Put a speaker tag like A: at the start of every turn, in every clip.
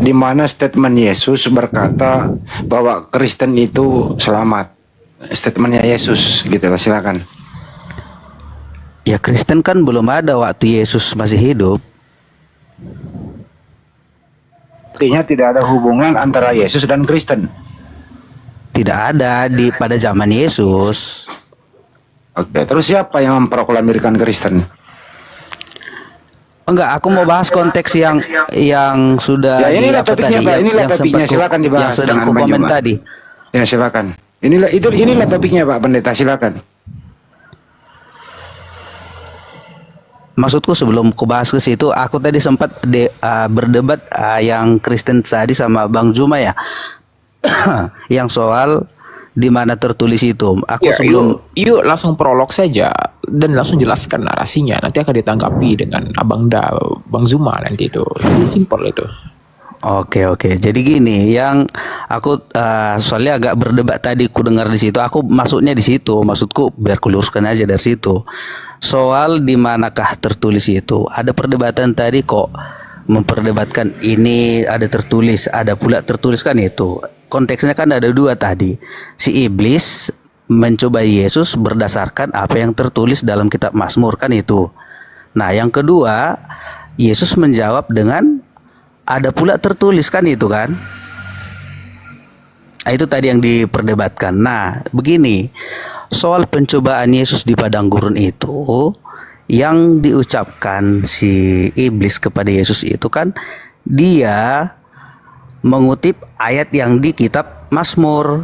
A: di mana statement Yesus berkata bahwa Kristen itu selamat. Statementnya Yesus gitu loh, silakan.
B: Ya Kristen kan belum ada waktu Yesus masih hidup.
A: Artinya tidak ada hubungan antara Yesus dan Kristen.
B: Tidak ada pada zaman Yesus.
A: Oke, terus siapa yang memproklamirkan Kristen?
B: Enggak, aku mau bahas konteks yang sudah
A: ya, inilah topiknya, Pak. Inilah topiknya, silakan dibahas
B: yang sedang
A: dengan
B: komen tadi.
A: Ya, silakan. Inilah topiknya, Pak Pendeta, silakan.
B: Maksudku sebelum aku bahas ke situ, aku tadi sempat berdebat yang Kristen tadi sama Bang Zuma ya, yang soal di mana tertulis itu. Aku
C: ya,
B: sebelum
C: yuk langsung prolog saja dan langsung jelaskan narasinya. Nanti akan ditanggapi dengan Bang Zuma nanti itu. Jadi simpel itu.
B: Oke. Jadi gini, yang aku soalnya agak berdebat tadi, ku dengar di situ. Aku masuknya di situ. Maksudku biar ku luruskan aja dari situ. Soal di manakah tertulis itu. Ada perdebatan tadi kok memperdebatkan ini ada tertulis, ada pula tertulis kan itu. Konteksnya kan ada dua tadi. Si iblis mencoba Yesus berdasarkan apa yang tertulis dalam kitab Mazmur kan itu. Nah, yang kedua, Yesus menjawab dengan ada pula tertulis kan itu kan. Nah, itu tadi yang diperdebatkan. Nah, begini. Soal pencobaan Yesus di padang gurun itu, yang diucapkan si iblis kepada Yesus itu kan dia mengutip ayat yang di kitab Mazmur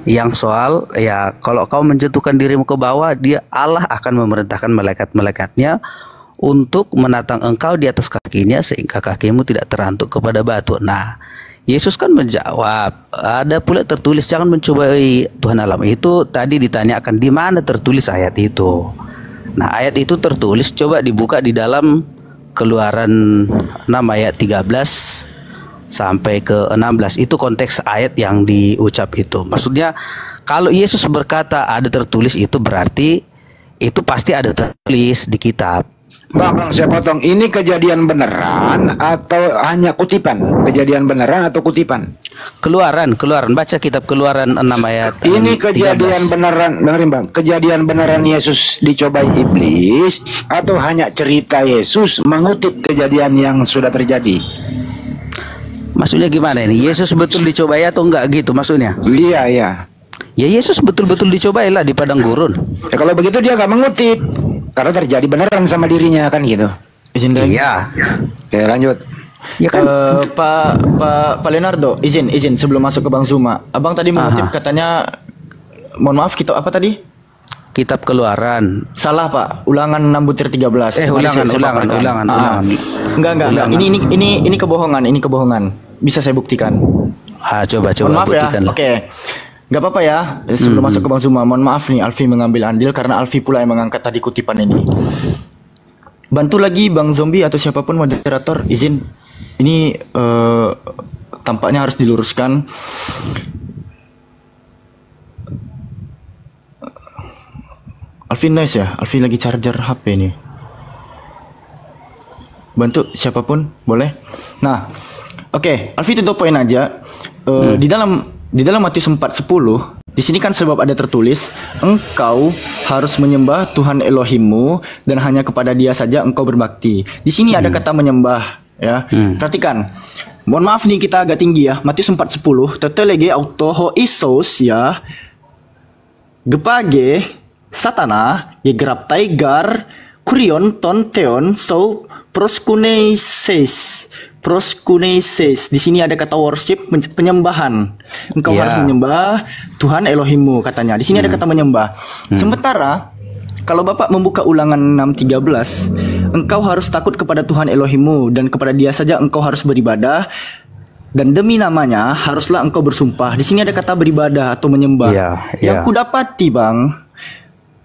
B: yang soal ya, kalau kau menjatuhkan dirimu ke bawah, Allah akan memerintahkan malaikat-malaikatnya untuk menatang engkau di atas kakinya sehingga kakimu tidak terantuk kepada batu. Nah, Yesus kan menjawab, ada pula tertulis jangan mencobai Tuhan Allah. Itu tadi ditanyakan di mana tertulis ayat itu. Nah, ayat itu tertulis, coba dibuka di dalam Keluaran 6 ayat 13 sampai ke 16. Itu konteks ayat yang diucap itu. Maksudnya kalau Yesus berkata ada tertulis, itu berarti itu pasti ada tertulis di kitab.
A: Bang, saya potong. Ini kejadian beneran atau hanya kutipan? Kejadian beneran atau kutipan?
B: Keluaran. Baca kitab Keluaran 6 ayat 13.
A: Ini kejadian beneran, dengerin Bang. Kejadian beneran Yesus dicobai iblis atau hanya cerita Yesus mengutip kejadian yang sudah terjadi?
B: Maksudnya gimana ini? Yesus betul dicobai atau enggak gitu maksudnya?
A: Iya.
B: Ya Yesus betul-betul dicobai lah di padang gurun.
A: Ya kalau begitu dia nggak mengutip. Karena terjadi beneran sama dirinya kan gitu.
D: Izinkan.
B: Iya.
A: Oke, lanjut.
B: Ya kan.
D: Pak Leonardo, izin sebelum masuk ke Bang Zuma. Abang tadi mengutip katanya, mohon maaf, kitab apa tadi?
B: Kitab Keluaran.
D: Salah Pak, Ulangan 6/13.
B: Ulangan.
D: Enggak. Ini kebohongan. Bisa saya buktikan.
B: Coba
D: mohon maaf
B: buktikan
D: ya. Oke. Gak apa-apa ya, sebelum masuk ke Bang Zuma, mohon maaf nih Alfi mengambil andil karena Alfi pula yang mengangkat tadi kutipan ini. Bantu lagi Bang Zombie atau siapapun moderator, izin. Ini tampaknya harus diluruskan. Alfi nice ya, Alfi lagi charger HP nih. Bantu siapapun, boleh. Nah, oke, Alfi to the point aja. Di dalam Matius 4:10, di sini kan sebab ada tertulis, engkau harus menyembah Tuhan Elohimmu dan hanya kepada Dia saja engkau berbakti. Di sini ada kata menyembah, ya. Perhatikan. Mohon maaf nih kita agak tinggi ya. Matius 4:10, tetelege auto ho isos ya. Gepage satana ye grab taigar kurion ton teon so proskuneses. Di sini ada kata worship, penyembahan. Engkau harus menyembah Tuhan Elohimmu katanya. Di sini ada kata menyembah. Sementara kalau Bapak membuka Ulangan 6:13, engkau harus takut kepada Tuhan Elohimmu dan kepada Dia saja engkau harus beribadah. Dan demi namanya haruslah engkau bersumpah. Di sini ada kata beribadah atau menyembah. Yang kudapati Bang,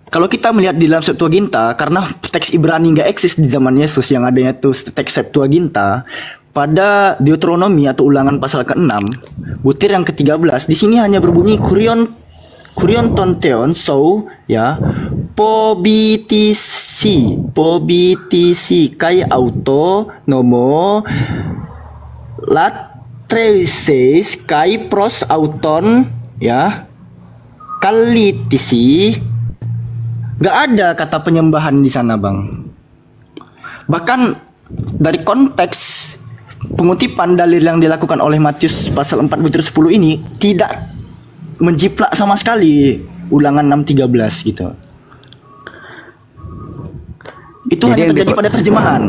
D: kalau kita melihat di dalam Septuaginta, karena teks Ibrani nggak eksis di zaman Yesus, yang adanya itu teks Septuaginta, pada Deuteronomi atau Ulangan pasal ke-6, butir yang ke-13, di sini hanya berbunyi kurion tonteon so ya pobitis si pobitisi kai auto nomo latresis kai pros auton ya kalitisi. Gak ada kata penyembahan di sana, Bang. Bahkan dari konteks pengutipan dalil yang dilakukan oleh Matius pasal 4 butir 10 ini tidak menjiplak sama sekali Ulangan 6:13 gitu. Itu
B: Jadi
D: hanya terjadi pada terjemahan.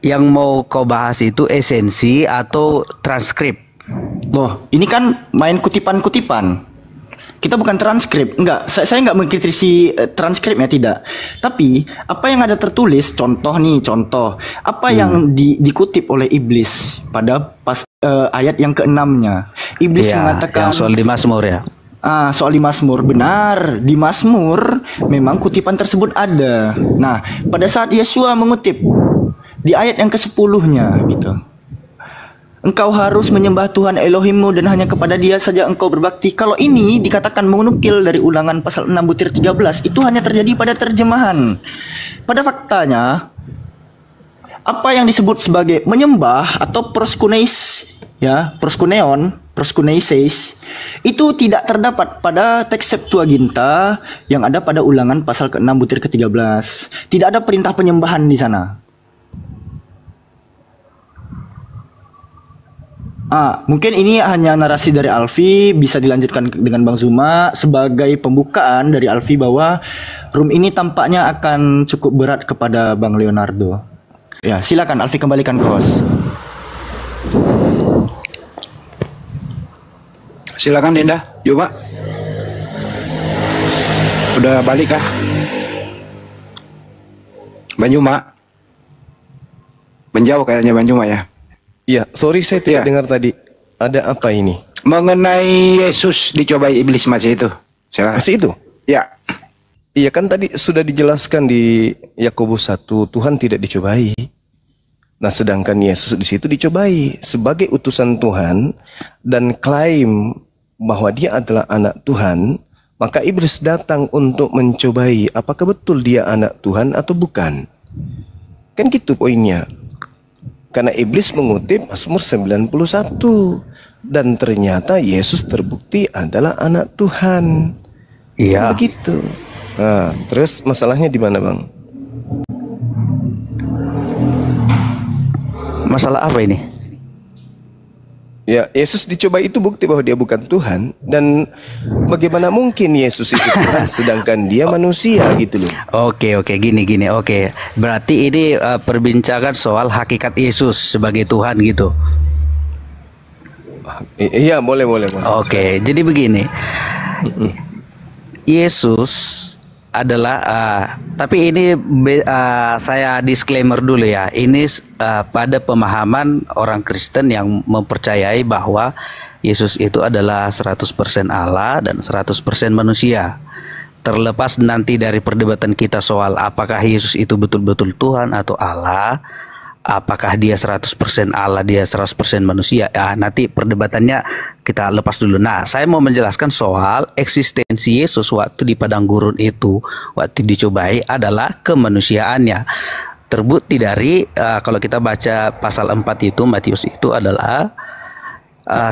B: Yang mau kau bahas itu esensi atau transkrip?
D: Loh, ini kan main kutipan-kutipan. Kita bukan transkrip, enggak. Saya enggak mengkritisi transkripnya, tidak. Tapi apa yang ada tertulis, contoh, apa yang dikutip oleh iblis pada ayat yang ke-6-nya. Iblis mengatakan,
B: yang soal di Mazmur ya.
D: Soal di Mazmur, benar. Di Mazmur memang kutipan tersebut ada. Nah, pada saat Yesua mengutip di ayat yang ke-10-nya gitu. Engkau harus menyembah Tuhan Elohimmu dan hanya kepada Dia saja engkau berbakti. Kalau ini dikatakan menukil dari Ulangan pasal 6 butir 13, itu hanya terjadi pada terjemahan. Pada faktanya, apa yang disebut sebagai menyembah atau proskuneis, ya, proskuneises, itu tidak terdapat pada teks Septuaginta yang ada pada Ulangan pasal ke-6 butir ke-13. Tidak ada perintah penyembahan di sana. Mungkin ini hanya narasi dari Alfi, bisa dilanjutkan dengan Bang Zuma sebagai pembukaan dari Alfi bahwa room ini tampaknya akan cukup berat kepada Bang Leonardo. Ya, silakan Alfi, kembalikan ke host.
A: Silakan Dinda, yuk Pak. Udah balik kah? Banjuma. Menjauh kayaknya Banjuma ya.
E: Iya, sorry saya tidak dengar tadi. Ada apa ini?
A: Mengenai Yesus dicobai iblis masih itu. Silakan.
E: Masih itu?
A: Ya.
E: Iya kan tadi sudah dijelaskan di Yakobus 1, Tuhan tidak dicobai. Nah, sedangkan Yesus di situ dicobai sebagai utusan Tuhan dan klaim bahwa dia adalah anak Tuhan, maka iblis datang untuk mencobai apakah betul dia anak Tuhan atau bukan. Kan gitu poinnya. Karena iblis mengutip Mazmur 91 dan ternyata Yesus terbukti adalah anak Tuhan.
B: Iya.
E: Begitu. Nah, terus masalahnya di mana, Bang?
B: Masalah apa ini?
E: Ya, Yesus dicoba itu bukti bahwa dia bukan Tuhan. Dan bagaimana mungkin Yesus itu Tuhan sedangkan dia manusia gitu loh.
B: Oke, gini. Oke, berarti ini perbincangan soal hakikat Yesus sebagai Tuhan gitu.
E: Iya, boleh.
B: Oke, jadi begini. Yesus adalah tapi ini saya disclaimer dulu ya. Ini pada pemahaman orang Kristen yang mempercayai bahwa Yesus itu adalah 100% Allah dan 100% manusia. Terlepas nanti dari perdebatan kita soal apakah Yesus itu betul-betul Tuhan atau Allah, apakah dia 100% Allah, dia 100% manusia, nanti perdebatannya kita lepas dulu. Nah, saya mau menjelaskan soal eksistensi Yesus waktu di padang gurun itu, waktu dicobai adalah kemanusiaannya. Terbukti dari kalau kita baca pasal 4 itu, Matius itu adalah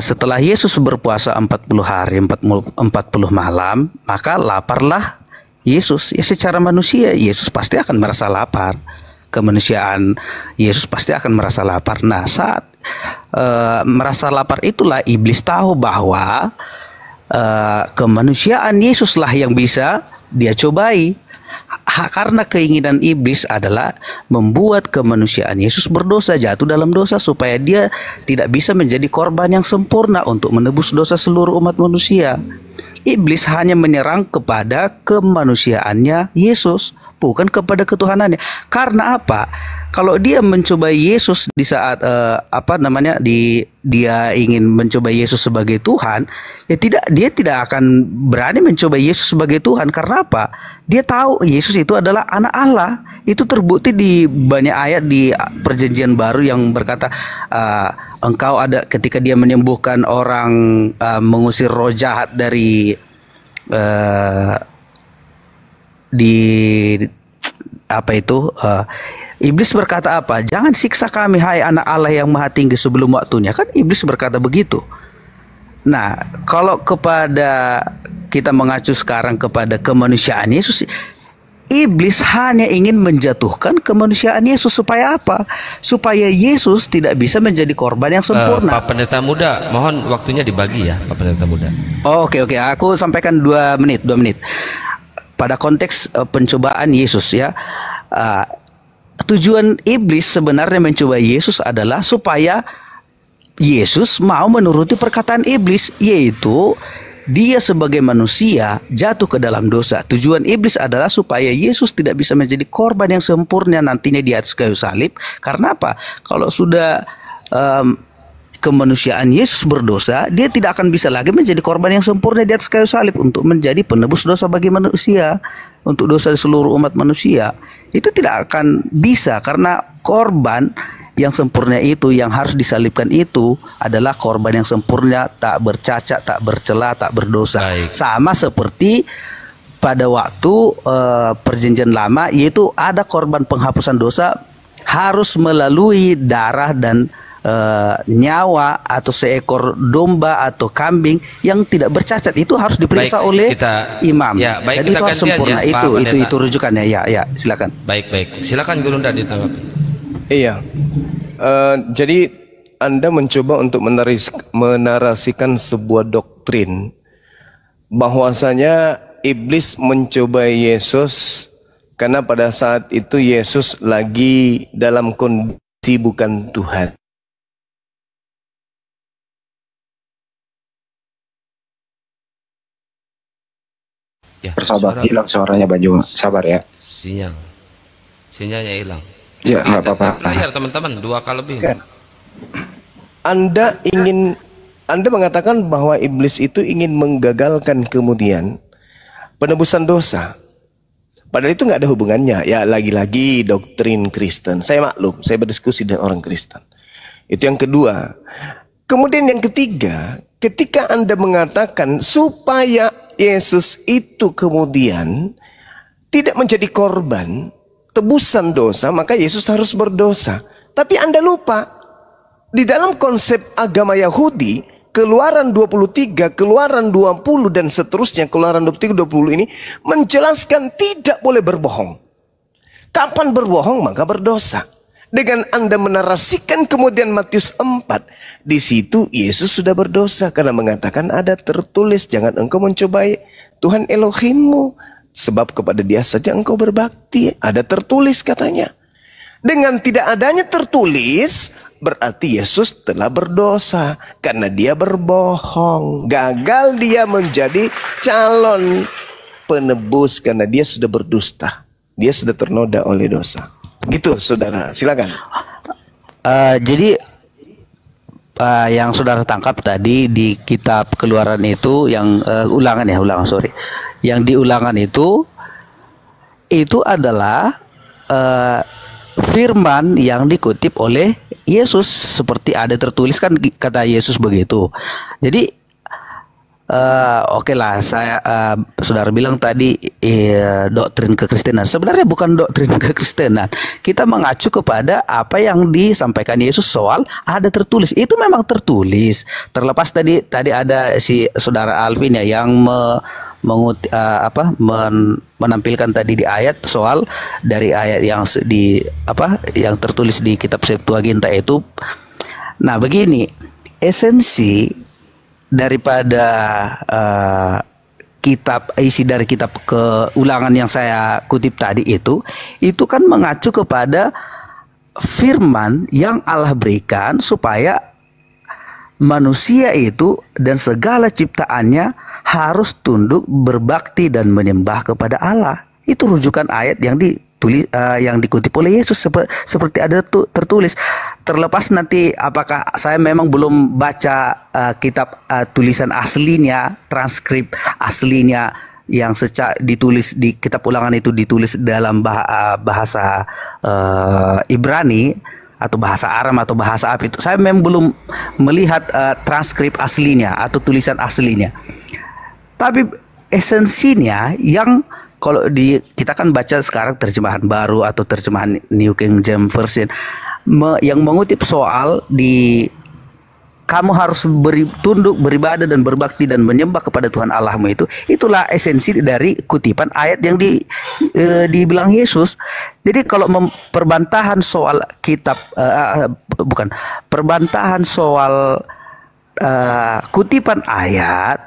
B: setelah Yesus berpuasa 40 hari, 40 malam, maka laparlah Yesus. Ya, secara manusia Yesus pasti akan merasa lapar. Kemanusiaan Yesus pasti akan merasa lapar. Nah, saat merasa lapar itulah iblis tahu bahwa kemanusiaan Yesuslah yang bisa dia cobai. Karena keinginan iblis adalah membuat kemanusiaan Yesus berdosa, jatuh dalam dosa supaya dia tidak bisa menjadi korban yang sempurna untuk menebus dosa seluruh umat manusia. Iblis hanya menyerang kepada kemanusiaannya Yesus, bukan kepada ketuhanannya. Karena apa? Kalau dia mencoba Yesus di saat dia ingin mencoba Yesus sebagai Tuhan, ya dia tidak akan berani mencoba Yesus sebagai Tuhan. Karena apa? Dia tahu Yesus itu adalah anak Allah. Itu terbukti di banyak ayat di Perjanjian Baru yang berkata engkau ada ketika dia menyembuhkan orang, mengusir roh jahat dari di apa itu iblis berkata apa? Jangan siksa kami hai anak Allah yang maha tinggi sebelum waktunya. Kan iblis berkata begitu. Nah, kalau kepada kita mengacu sekarang kepada kemanusiaan Yesus, iblis hanya ingin menjatuhkan kemanusiaan Yesus supaya apa? Supaya Yesus tidak bisa menjadi korban yang sempurna.
F: Pak Pendeta Muda, mohon waktunya dibagi ya, Pak Pendeta Muda.
B: Oh, oke, aku sampaikan 2 menit. Pada konteks pencobaan Yesus ya, tujuan iblis sebenarnya mencoba Yesus adalah supaya Yesus mau menuruti perkataan iblis, yaitu dia sebagai manusia jatuh ke dalam dosa. Tujuan iblis adalah supaya Yesus tidak bisa menjadi korban yang sempurna nantinya di atas kayu salib. Karena apa? Kalau sudah kemanusiaan Yesus berdosa, dia tidak akan bisa lagi menjadi korban yang sempurna di atas kayu salib untuk menjadi penebus dosa bagi manusia, untuk dosa seluruh umat manusia. Itu tidak akan bisa, karena korban yang sempurna itu, yang harus disalibkan itu adalah korban yang sempurna, tak bercacat, tak bercela, tak berdosa.
F: Baik.
B: Sama seperti pada waktu perjanjian lama, yaitu ada korban penghapusan dosa harus melalui darah dan nyawa atau seekor domba atau kambing yang tidak bercacat, itu harus diperiksa oleh imam.
F: Ya, baik,
B: jadi
F: kita
B: itu harus sempurna
F: ya,
B: itu rujukannya ya silakan.
F: Baik, silakan Guru Nda ditanggapi.
E: Iya. Jadi Anda mencoba untuk menarasikan sebuah doktrin bahwasanya iblis mencoba Yesus karena pada saat itu Yesus lagi dalam kondisi bukan Tuhan.
F: Ya,
A: Sabar, hilang suaranya Baju. Sabar ya.
F: Sinyalnya hilang.
A: Ya, nggak apa-apa.
F: Layar teman-teman 2K lebih.
E: Kan? Anda mengatakan bahwa iblis itu ingin menggagalkan kemudian penebusan dosa. Padahal itu nggak ada hubungannya. Ya, lagi-lagi doktrin Kristen. Saya maklum, saya berdiskusi dengan orang Kristen. Itu yang kedua. Kemudian yang ketiga, ketika Anda mengatakan supaya Yesus itu kemudian tidak menjadi korban tebusan dosa, maka Yesus harus berdosa. Tapi Anda lupa, di dalam konsep agama Yahudi, Keluaran 23, Keluaran 20 dan seterusnya, Keluaran 23, 20 ini menjelaskan tidak boleh berbohong. Kapan berbohong maka berdosa. Dengan Anda menarasikan kemudian Matius 4, di situ Yesus sudah berdosa karena mengatakan ada tertulis, jangan engkau mencobai Tuhan Elohimmu, sebab kepada dia saja engkau berbakti. Ada tertulis katanya. Dengan tidak adanya tertulis, berarti Yesus telah berdosa karena dia berbohong. Gagal dia menjadi calon penebus karena dia sudah berdusta. Dia sudah ternoda oleh dosa. Gitu saudara, silakan.
B: Jadi yang saudara tangkap tadi di kitab Keluaran itu yang ulangan, yang di ulangan itu adalah firman yang dikutip oleh Yesus, seperti ada tertulis kan kata Yesus begitu. Jadi oke lah, saya saudara bilang tadi doktrin kekristenan. Sebenarnya bukan doktrin kekristenan. Kita mengacu kepada apa yang disampaikan Yesus soal ada tertulis. Itu memang tertulis. Terlepas tadi ada si saudara Alvin ya yang menampilkan tadi di ayat soal dari ayat yang yang tertulis di kitab Septuaginta itu. Nah, begini, esensi daripada isi dari kitab Keulangan yang saya kutip tadi itu kan mengacu kepada firman yang Allah berikan supaya manusia itu dan segala ciptaannya harus tunduk, berbakti dan menyembah kepada Allah. Itu rujukan ayat yang yang dikutip oleh Yesus seperti ada tertulis. Terlepas nanti apakah saya memang belum baca kitab tulisan aslinya, transkrip aslinya yang ditulis di kitab Ulangan itu ditulis dalam bahasa Ibrani atau bahasa Aram atau bahasa apa itu. Saya memang belum melihat transkrip aslinya atau tulisan aslinya. Tapi esensinya yang kalau kita kan baca sekarang terjemahan baru atau terjemahan New King James Version yang mengutip soal kamu harus tunduk, beribadah dan berbakti dan menyembah kepada Tuhan Allahmu itulah esensi dari kutipan ayat yang dibilang Yesus. Jadi kalau perbantahan soal perbantahan soal kutipan ayat,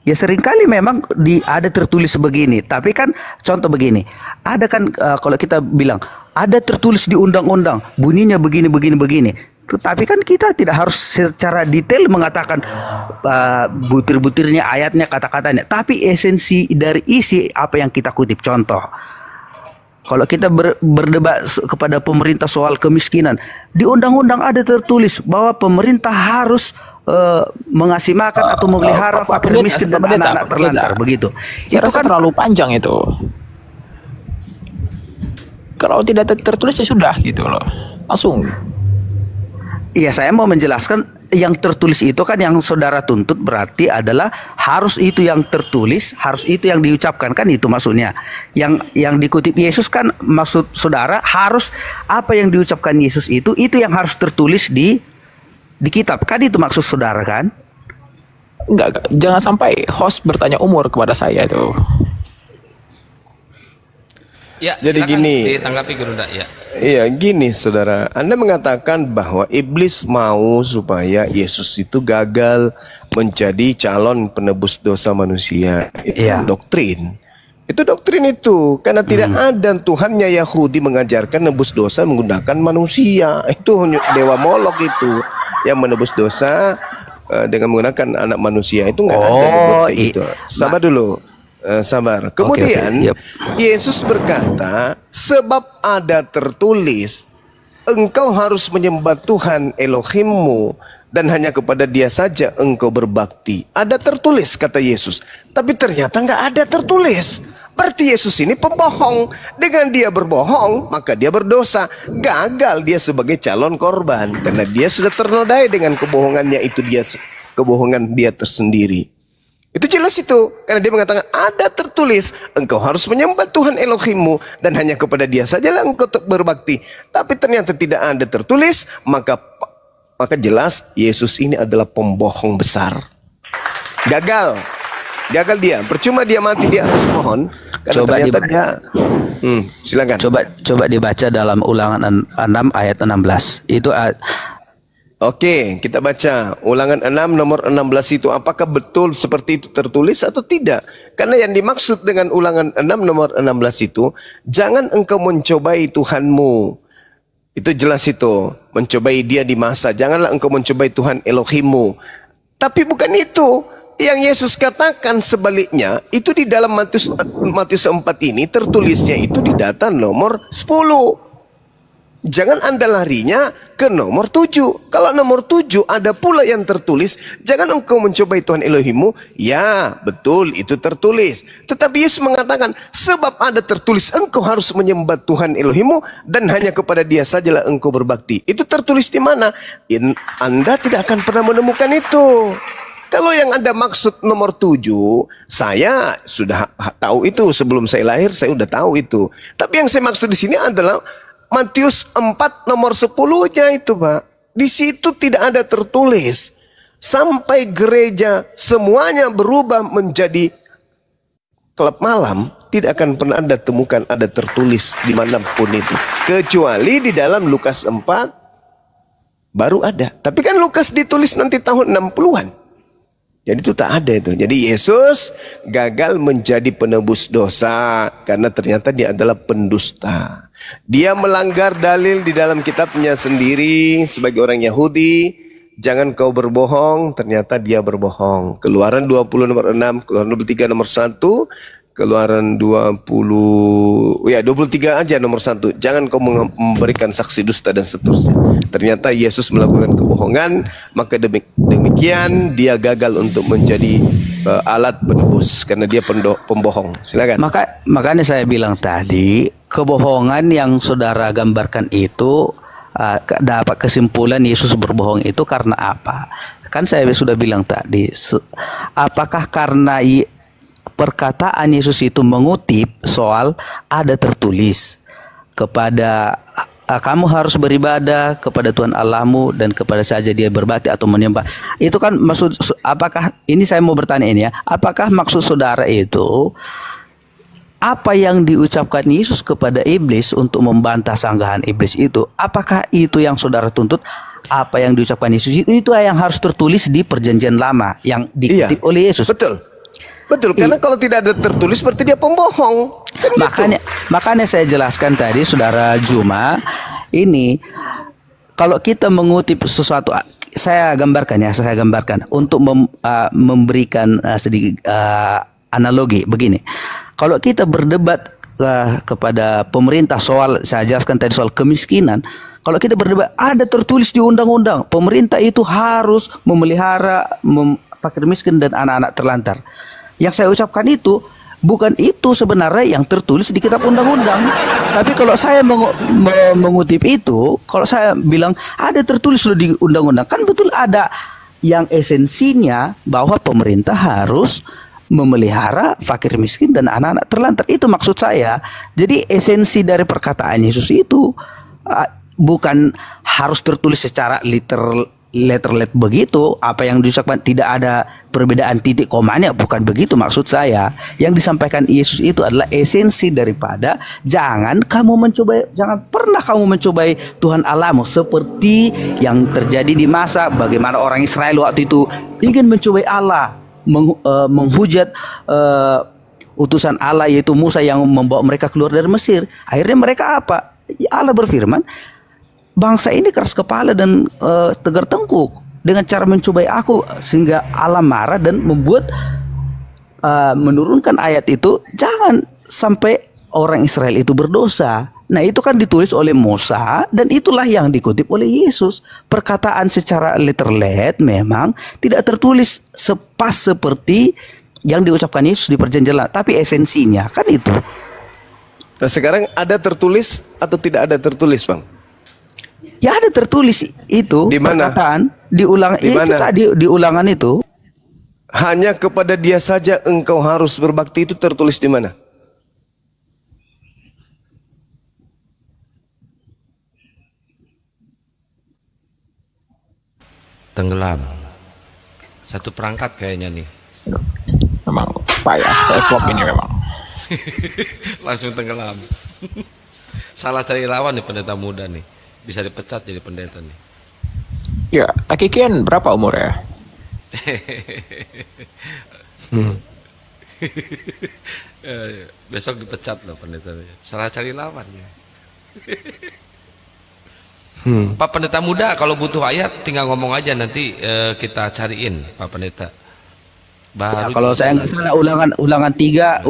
B: ya seringkali memang ada tertulis begini, tapi kan contoh begini, ada kan kalau kita bilang ada tertulis di undang-undang bunyinya begini. Tapi kan kita tidak harus secara detail mengatakan butir-butirnya ayatnya, kata-katanya. Tapi esensi dari isi apa yang kita kutip. Contoh, kalau kita berdebat kepada pemerintah soal kemiskinan, di undang-undang ada tertulis bahwa pemerintah harus mengasih makan atau memelihara fakir miskin dan anak-anak terlantar. Begitu.
C: Saya rasa kan terlalu panjang itu. Kalau tidak tertulis ya sudah gitu loh. Langsung.
B: Iya, saya mau menjelaskan yang tertulis itu kan yang saudara tuntut berarti adalah harus itu yang tertulis, harus itu yang diucapkan, kan itu maksudnya. Yang dikutip Yesus kan maksud saudara harus apa yang diucapkan Yesus itu yang harus tertulis di kitab, kan itu maksud saudara kan?
C: Enggak, jangan sampai host bertanya umur kepada saya itu.
F: Ya,
E: jadi
F: silakan
E: gini,
F: ditanggapi Guru Nda, ya.
E: Iya, gini saudara, Anda mengatakan bahwa iblis mau supaya Yesus itu gagal menjadi calon penebus dosa manusia. Itu doktrin. Itu doktrin itu, karena tidak ada Tuhannya Yahudi mengajarkan nebus dosa menggunakan manusia. Itu dewa Molok itu yang menebus dosa dengan menggunakan anak manusia. Itu nggak ada gitu. Sabar dulu. Sabar. Kemudian Yesus berkata, sebab ada tertulis, engkau harus menyembah Tuhan Elohimmu dan hanya kepada Dia saja engkau berbakti. Ada tertulis, kata Yesus. Tapi ternyata nggak ada tertulis. Berarti Yesus ini pembohong. Dengan dia berbohong, maka dia berdosa. Gagal dia sebagai calon korban, karena dia sudah ternodai dengan kebohongannya itu, kebohongan dia tersendiri. Itu jelas itu, karena dia mengatakan ada tertulis, engkau harus menyembah Tuhan Elohimmu dan hanya kepada Dia sajalah engkau berbakti. Tapi ternyata tidak ada tertulis, maka jelas Yesus ini adalah pembohong besar. Gagal dia, percuma dia mati di atas pohon.
B: Coba
E: silakan.
B: Coba dibaca dalam Ulangan 6 ayat 16. Itu
E: Oke, kita baca Ulangan 6 nomor 16 itu. Apakah betul seperti itu tertulis atau tidak? Karena yang dimaksud dengan Ulangan 6 nomor 16 itu, jangan engkau mencobai Tuhanmu. Itu jelas itu, mencobai Dia di masa. Janganlah engkau mencobai Tuhan Elohimmu. Tapi bukan itu yang Yesus katakan, sebaliknya. Itu di dalam Matius 4 ini tertulisnya itu di data nomor 10. Jangan Anda larinya ke nomor 7. Kalau nomor 7 ada pula yang tertulis, jangan engkau mencobai Tuhan Elohimmu. Ya, betul, itu tertulis. Tetapi Yesus mengatakan, sebab ada tertulis, engkau harus menyembah Tuhan Elohimmu dan hanya kepada Dia sajalah engkau berbakti. Itu tertulis di mana? Anda tidak akan pernah menemukan itu. Kalau yang Anda maksud nomor 7, saya sudah tahu itu. Sebelum saya lahir, saya sudah tahu itu. Tapi yang saya maksud di sini adalah Matius 4 nomor 10-nya itu, Pak. Di situ tidak ada tertulis. Sampai gereja semuanya berubah menjadi klub malam, tidak akan pernah Anda temukan ada tertulis dimanapun itu. Kecuali di dalam Lukas 4 baru ada. Tapi kan Lukas ditulis nanti tahun 60-an. Jadi itu tak ada itu. Jadi Yesus gagal menjadi penebus dosa karena ternyata Dia adalah pendusta. Dia melanggar dalil di dalam kitabnya sendiri sebagai orang Yahudi. Jangan kau berbohong, ternyata dia berbohong. Keluaran 20 nomor 6, Keluaran 23 nomor 1, Keluaran 23 aja nomor 1. Jangan kau memberikan saksi dusta dan seterusnya. Ternyata Yesus melakukan kebohongan, maka demikian dia gagal untuk menjadi alat penebus karena dia pembohong. Silakan.
B: Makanya saya bilang tadi, kebohongan yang saudara gambarkan itu dapat kesimpulan Yesus berbohong itu karena apa? Kan saya sudah bilang tadi, apakah karena perkataan Yesus itu mengutip soal ada tertulis kepada kamu harus beribadah kepada Tuhan Allahmu dan kepada saja dia berbakti atau menyembah. Itu kan maksud, apakah ini saya mau bertanya ini ya, apakah maksud saudara itu apa yang diucapkan Yesus kepada iblis untuk membantah sanggahan iblis itu, apakah itu yang saudara tuntut? Apa yang diucapkan Yesus itu yang harus tertulis di Perjanjian Lama yang dikutip oleh Yesus.
E: Betul, karena kalau tidak ada tertulis berarti dia pembohong. Kan
B: makanya saya jelaskan tadi, Saudara Juma, ini kalau kita mengutip sesuatu, saya gambarkan untuk memberikan sedikit analogi begini. Kalau kita berdebat kepada pemerintah soal, saya jelaskan tadi soal kemiskinan, kalau kita berdebat ada tertulis di undang-undang pemerintah itu harus memelihara fakir miskin dan anak-anak terlantar. Yang saya ucapkan itu bukan itu sebenarnya yang tertulis di kitab undang-undang. Tapi kalau saya mengutip itu, kalau saya bilang ada tertulis di undang-undang, kan betul ada yang esensinya bahwa pemerintah harus memelihara fakir miskin dan anak-anak terlantar. Itu maksud saya. Jadi esensi dari perkataan Yesus itu bukan harus tertulis secara letterlet begitu, apa yang diucapkan tidak ada perbedaan titik komanya, bukan begitu maksud saya. Yang disampaikan Yesus itu adalah esensi daripada jangan pernah kamu mencobai Tuhan Allahmu, seperti yang terjadi di masa bagaimana orang Israel waktu itu ingin mencobai Allah, menghujat utusan Allah yaitu Musa yang membawa mereka keluar dari Mesir. Akhirnya mereka apa? Allah berfirman, bangsa ini keras kepala dan tegar tengkuk dengan cara mencobai aku, sehingga Allah marah dan menurunkan ayat itu, jangan sampai orang Israel itu berdosa. Nah, itu kan ditulis oleh Musa dan itulah yang dikutip oleh Yesus. Perkataan secara letterlet memang tidak tertulis pas seperti yang diucapkan Yesus di Perjanjian Lama, tapi esensinya kan itu.
E: Nah, sekarang ada tertulis atau tidak ada tertulis, Bang?
B: Ya ada tertulis itu.
E: Di mana?
B: Perkataan di ulangan itu.
E: Hanya kepada dia saja engkau harus berbakti, itu tertulis di mana?
F: Tenggelam. Satu perangkat kayaknya nih.
C: Memang payah saya klop ini memang.
F: Langsung tenggelam. Salah cari lawan nih pendeta muda nih. Bisa dipecat jadi pendeta nih.
C: Ya, Akikian berapa umurnya?
F: Besok dipecat loh pendetanya. Salah cari lawan ya. Pak pendeta muda, kalau butuh ayat tinggal ngomong aja, nanti kita cariin Pak pendeta.
B: Ya, kalau saya nggak salah ulangan 3,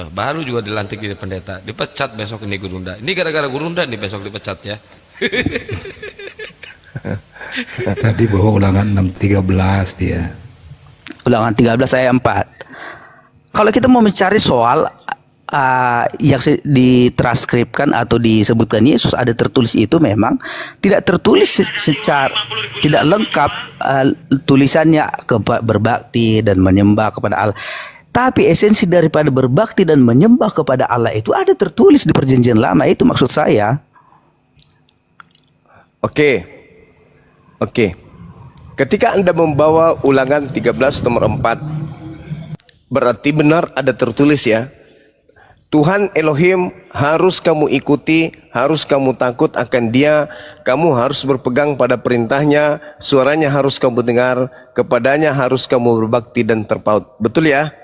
F: baru juga dilantik jadi pendeta, dipecat besok ini Gurunda. Ini gara-gara Gurunda nih besok dipecat ya.
G: Tadi bahwa ulangan 6:13 dia.
B: Ulangan 13 ayat 4. Kalau kita mau mencari soal yang ditranskripkan atau disebutkan Yesus ada tertulis itu, memang tidak tertulis secara tidak lengkap tulisannya berbakti dan menyembah kepada Allah. Tapi esensi daripada berbakti dan menyembah kepada Allah itu ada tertulis di Perjanjian Lama, itu maksud saya.
E: Oke. Ketika Anda membawa ulangan 13 nomor 4, berarti benar ada tertulis ya. Tuhan Elohim harus kamu ikuti, harus kamu takut akan Dia, kamu harus berpegang pada perintahnya, suaranya harus kamu dengar, kepadanya harus kamu berbakti dan terpaut. Betul ya?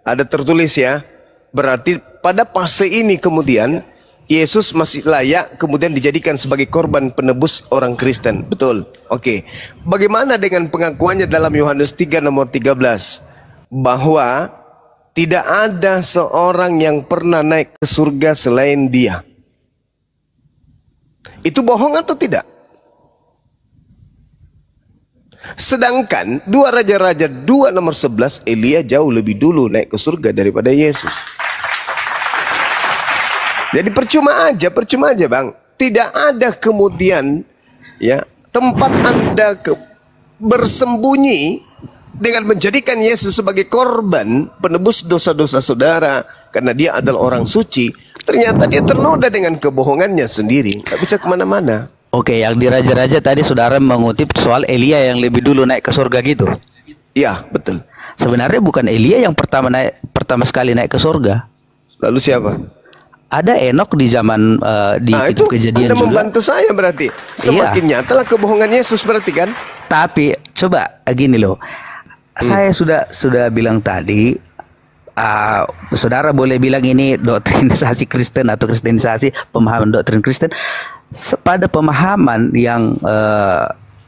E: Ada tertulis ya. Berarti pada fase ini kemudian Yesus masih layak kemudian dijadikan sebagai korban penebus orang Kristen. Betul. Oke. Bagaimana dengan pengakuannya dalam Yohanes 3 nomor 13 bahwa tidak ada seorang yang pernah naik ke surga selain Dia? Itu bohong atau tidak? Sedangkan 2 Raja-Raja 2 nomor 11, Elia jauh lebih dulu naik ke surga daripada Yesus. Jadi percuma aja Bang. Tidak ada kemudian ya tempat Anda bersembunyi dengan menjadikan Yesus sebagai korban penebus dosa-dosa saudara karena dia adalah orang suci, ternyata dia ternoda dengan kebohongannya sendiri, nggak bisa kemana-mana.
B: Oke, yang di Raja-Raja tadi saudara mengutip soal Elia yang lebih dulu naik ke surga gitu.
E: Iya, betul.
B: Sebenarnya bukan Elia yang pertama sekali naik ke surga.
E: Lalu siapa?
B: Ada Enok di zaman di
E: Itu
B: kitab Kejadian
E: Anda
B: juga.
E: membantu saya berarti. Semakin nyatalah kebohongan Yesus berarti kan?
B: Tapi coba gini loh. Saya sudah bilang tadi, saudara boleh bilang ini doktrinisasi Kristen atau kristenisasi, pemahaman doktrin Kristen. Pada pemahaman yang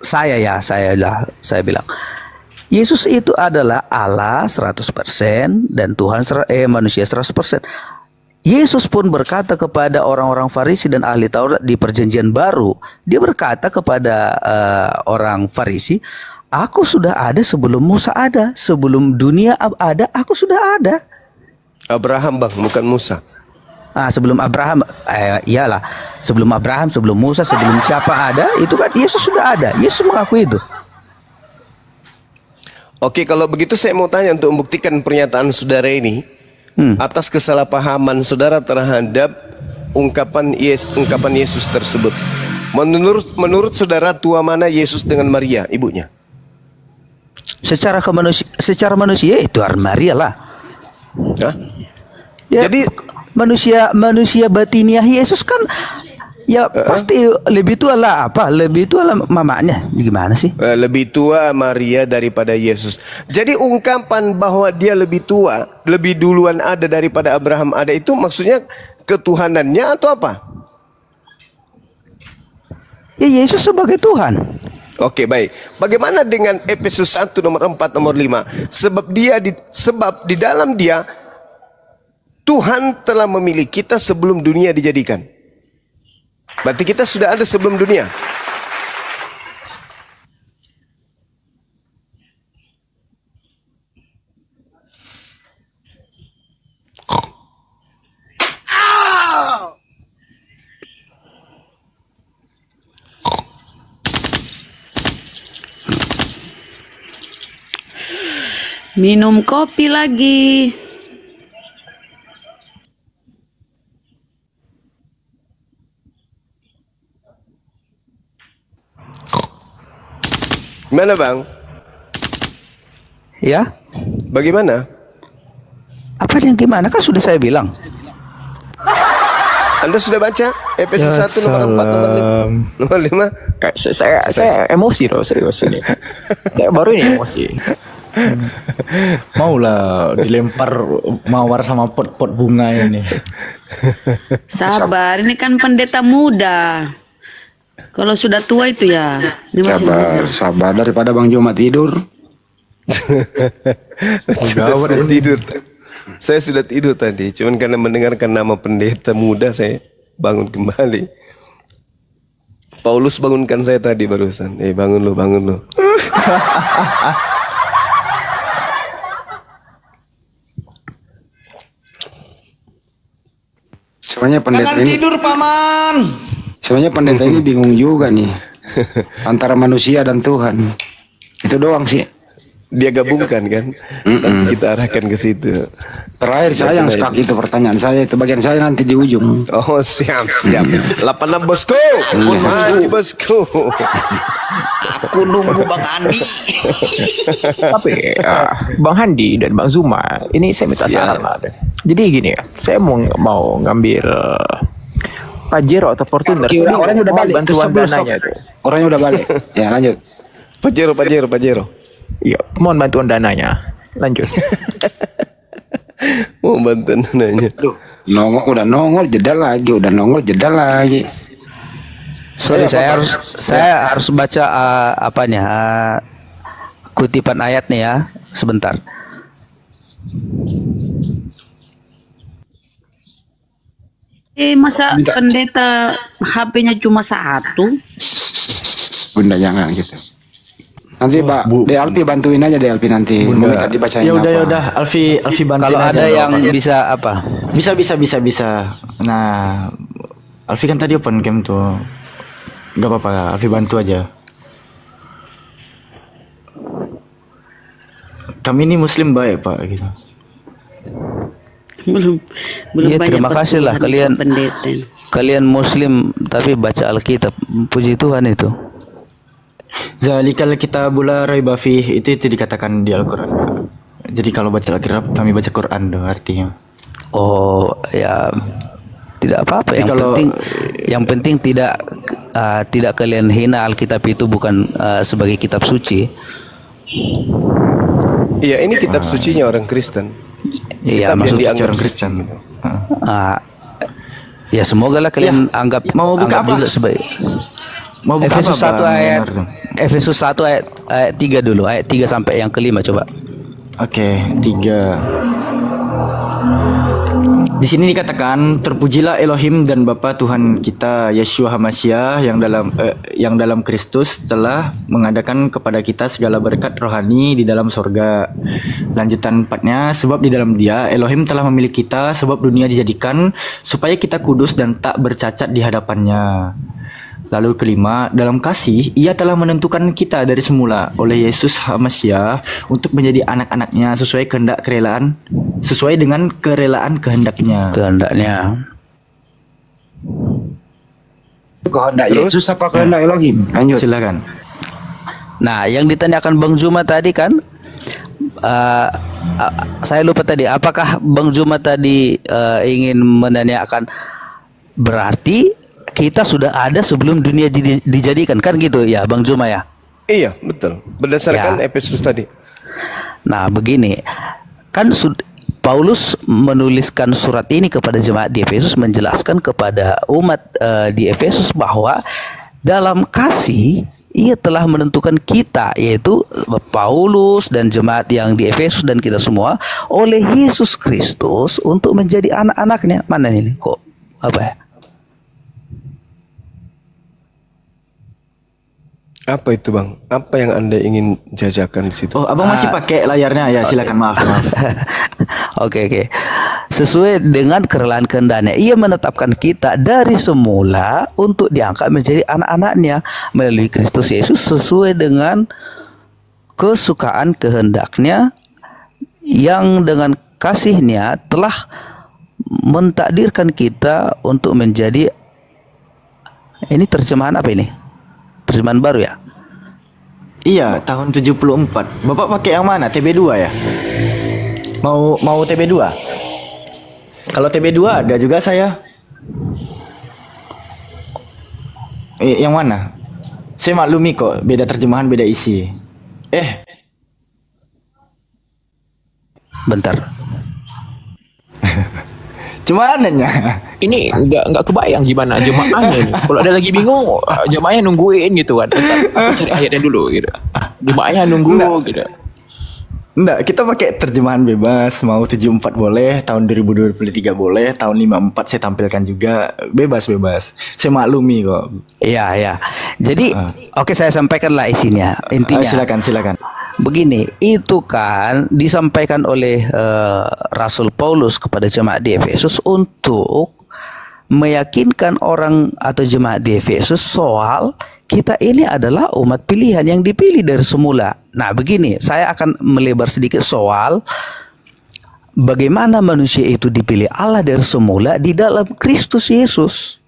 B: saya bilang Yesus itu adalah Allah 100% dan Tuhan manusia 100%. Yesus pun berkata kepada orang-orang Farisi dan ahli Taurat di Perjanjian Baru, dia berkata kepada orang Farisi, aku sudah ada sebelum Musa ada, sebelum dunia ada, aku sudah ada.
E: Abraham bang, bukan Musa.
B: Sebelum Abraham, iyalah, sebelum Abraham, sebelum Musa, sebelum siapa ada, itu kan Yesus sudah ada. Yesus mengakui itu.
E: Oke, kalau begitu saya mau tanya untuk membuktikan pernyataan saudara ini atas kesalahpahaman saudara terhadap ungkapan Yesus tersebut. Menurut saudara, tua mana Yesus dengan Maria, ibunya?
B: Secara manusia itu Maria lah.
E: Hah?
B: Ya,
E: Jadi
B: manusia batiniah Yesus kan ya pasti lebih tua lah lebih tua lah mamanya. Gimana sih?
E: Lebih tua Maria daripada Yesus. Jadi ungkapan bahwa dia lebih tua, lebih duluan ada daripada Abraham ada, itu maksudnya ketuhanannya atau apa?
B: Ya, Yesus sebagai Tuhan.
E: Oke, baik. Bagaimana dengan Efesus 1 nomor 4 nomor 5? Sebab di dalam dia Tuhan telah memilih kita sebelum dunia dijadikan. Berarti kita sudah ada sebelum dunia.
H: Minum kopi lagi.
E: Gimana bang?
B: Ya?
E: Bagaimana?
B: Apa yang gimana? Kan sudah saya bilang.
E: Anda sudah baca Efesus 1 nomor 4 nomor 5?
C: Saya emosi loh, serius ini. Saya baru ini emosi.
D: Maulah dilempar mawar sama pot-pot bunga ini.
H: Sabar, ini kan pendeta muda. Kalau sudah tua itu ya.
A: Sabar daripada Bang Joma tidur.
E: Saya sudah tidur tadi. Cuman karena mendengarkan nama pendeta muda saya bangun kembali. Paulus bangunkan saya tadi barusan. Bangun lu.
A: Sebenarnya pendeta ini
G: tidur paman.
A: Sebenarnya pendeta ini bingung juga nih antara manusia dan Tuhan. Itu doang sih.
E: Dia gabungkan kan. Nanti kita arahkan ke situ.
A: Terakhir saya yang stuck itu pertanyaan saya itu bagian saya nanti di ujung.
E: Oh siap. 86 bosku. Maju bosku.
G: Aku nunggu Bang Andi.
C: Tapi Bang Handi dan Bang Zuma, ini saya minta saran lah. Jadi gini ya, saya mau ngambil Pajero atau Fortuner.
A: Orangnya udah balik.
C: Bantuan dananya itu.
A: Orangnya udah balik. Ya lanjut.
E: Pajero.
C: Iya, mohon bantuan dananya. Lanjut.
E: Mau bantuan dananya.
A: Udah nongol jeda lagi.
B: Sorry, saya harus baca kutipan ayatnya ya, sebentar.
H: Masa pendeta HP-nya cuma satu?
A: Bunda jangan gitu. Nanti Pak DLP bantuin aja DLP nanti. Minta dibacain
D: Ya
A: apa.
D: udah Alfi bantuin.
B: Kalau
D: aja
B: ada yang
D: apa-apa.
B: bisa apa?
D: Bisa. Nah, Alfi kan tadi open cam tuh. Gak apa-apa, Alfi bantu aja. kami ini Muslim baik Pak gitu.
H: Belum
B: Ya,
H: banyak
B: terima kasih lah
H: pertumbuhan
B: kalian.
H: pendeta.
B: Kalian Muslim tapi baca Alkitab. Puji Tuhan itu.
D: Zalikal kitabul la raiba fih, itu dikatakan di Al-Qur'an. Jadi kalau baca Alkitab kami baca Quran tuh artinya.
B: Oh ya, tidak apa-apa.
D: Tapi
B: Yang penting tidak kalian hina Alkitab itu bukan sebagai kitab suci.
E: Iya, ini kitab sucinya orang Kristen.
B: Iya,
E: Kitab yang
B: maksud
E: dianggap
D: orang
E: suci.
D: Kristen.
B: Ya semoga lah kalian anggap
D: mau buka
B: anggap
D: apa?
B: juga sebagai
D: Mau buka
B: Efesus
D: apa,
B: 1
D: Bang
B: ayat
D: Leonardo?
B: Efesus 1 ayat 3 dulu, ayat 3 sampai yang kelima coba.
D: Oke, 3. Di sini dikatakan, terpujilah Elohim dan Bapa Tuhan kita Yeshua HaMashiach yang dalam Kristus telah mengadakan kepada kita segala berkat rohani di dalam sorga. Lanjutan 4-nya, sebab di dalam Dia Elohim telah memilih kita sebab dunia dijadikan supaya kita kudus dan tak bercacat di hadapannya. Lalu kelima, dalam kasih Ia telah menentukan kita dari semula oleh Yesus HaMashiach untuk menjadi anak-anaknya sesuai dengan kerelaan kehendaknya.
A: Kehendak
E: Terus?
A: Yesus apa kehendak Elohim? Lanjut.
D: Silakan.
B: Nah, yang ditanyakan Bang Juma tadi kan, saya lupa tadi. Apakah Bang Juma tadi ingin menanyakan berarti kita sudah ada sebelum dunia dijadikan, kan gitu ya Bang Juma ya?
E: Iya, betul. Berdasarkan
B: Ya.
E: Efesus tadi.
B: Nah, begini. Kan Paulus menuliskan surat ini kepada jemaat di Efesus, menjelaskan kepada umat di Efesus bahwa dalam kasih Ia telah menentukan kita, yaitu Paulus dan jemaat yang di Efesus dan kita semua oleh Yesus Kristus untuk menjadi anak-anaknya. Mana ini kok apa ya?
E: Apa itu, Bang? Apa yang Anda ingin jajakan di situ?
D: Oh, Abang masih pakai layarnya ya? Silakan, maaf.
B: Oke. Sesuai dengan kerelaan kehendaknya, Ia menetapkan kita dari semula untuk diangkat menjadi anak-anaknya melalui Kristus Yesus sesuai dengan kesukaan kehendaknya yang dengan kasih-Nya telah mentakdirkan kita untuk menjadi, ini terjemahan apa ini? Terjemahan baru ya?
D: Iya, tahun 74. Bapak pakai yang mana? TB2 ya? Mau TB2? Kalau TB2 ada juga saya. Yang mana? Saya maklumi kok, beda terjemahan, beda isi.
B: Bentar.
D: Cuma anehnya.
C: Ini nggak kebayang gimana jemaahnya ini. Kalau ada lagi bingung, jemaahnya nungguin gitu kan. Aku cari ayatnya dulu gitu. Jemaahnya nunggu gitu.
D: Enggak, kita pakai terjemahan bebas. Mau 74 boleh, tahun 2023 boleh, tahun 54 saya tampilkan juga. Bebas. Saya maklumi kok.
B: Iya. Jadi, oke, saya sampaikan lah isinya. Intinya.
D: Silakan.
B: Begini, itu kan disampaikan oleh Rasul Paulus kepada jemaat di Efesus untuk meyakinkan orang atau jemaat di Efesus soal kita ini adalah umat pilihan yang dipilih dari semula. Nah, begini, saya akan melebar sedikit soal bagaimana manusia itu dipilih Allah dari semula di dalam Kristus Yesus.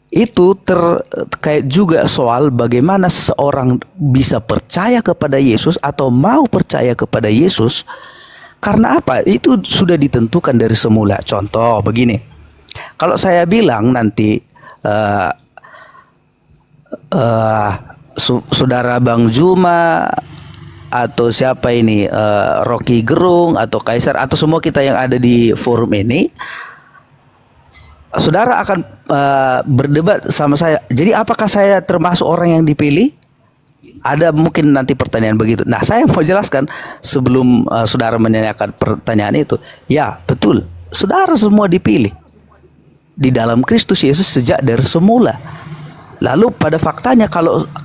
B: Itu terkait juga soal bagaimana seseorang bisa percaya kepada Yesus atau mau percaya kepada Yesus. Karena apa? Itu sudah ditentukan dari semula. Contoh begini, kalau saya bilang nanti saudara Bang Juma atau siapa ini, Rocky Gerung atau Kaisar atau semua kita yang ada di forum ini, saudara akan berdebat sama saya. Jadi apakah saya termasuk orang yang dipilih? Ada mungkin nanti pertanyaan begitu. Nah, saya mau jelaskan sebelum saudara menanyakan pertanyaan itu. Ya, betul. Saudara semua dipilih di dalam Kristus Yesus sejak dari semula. Lalu pada faktanya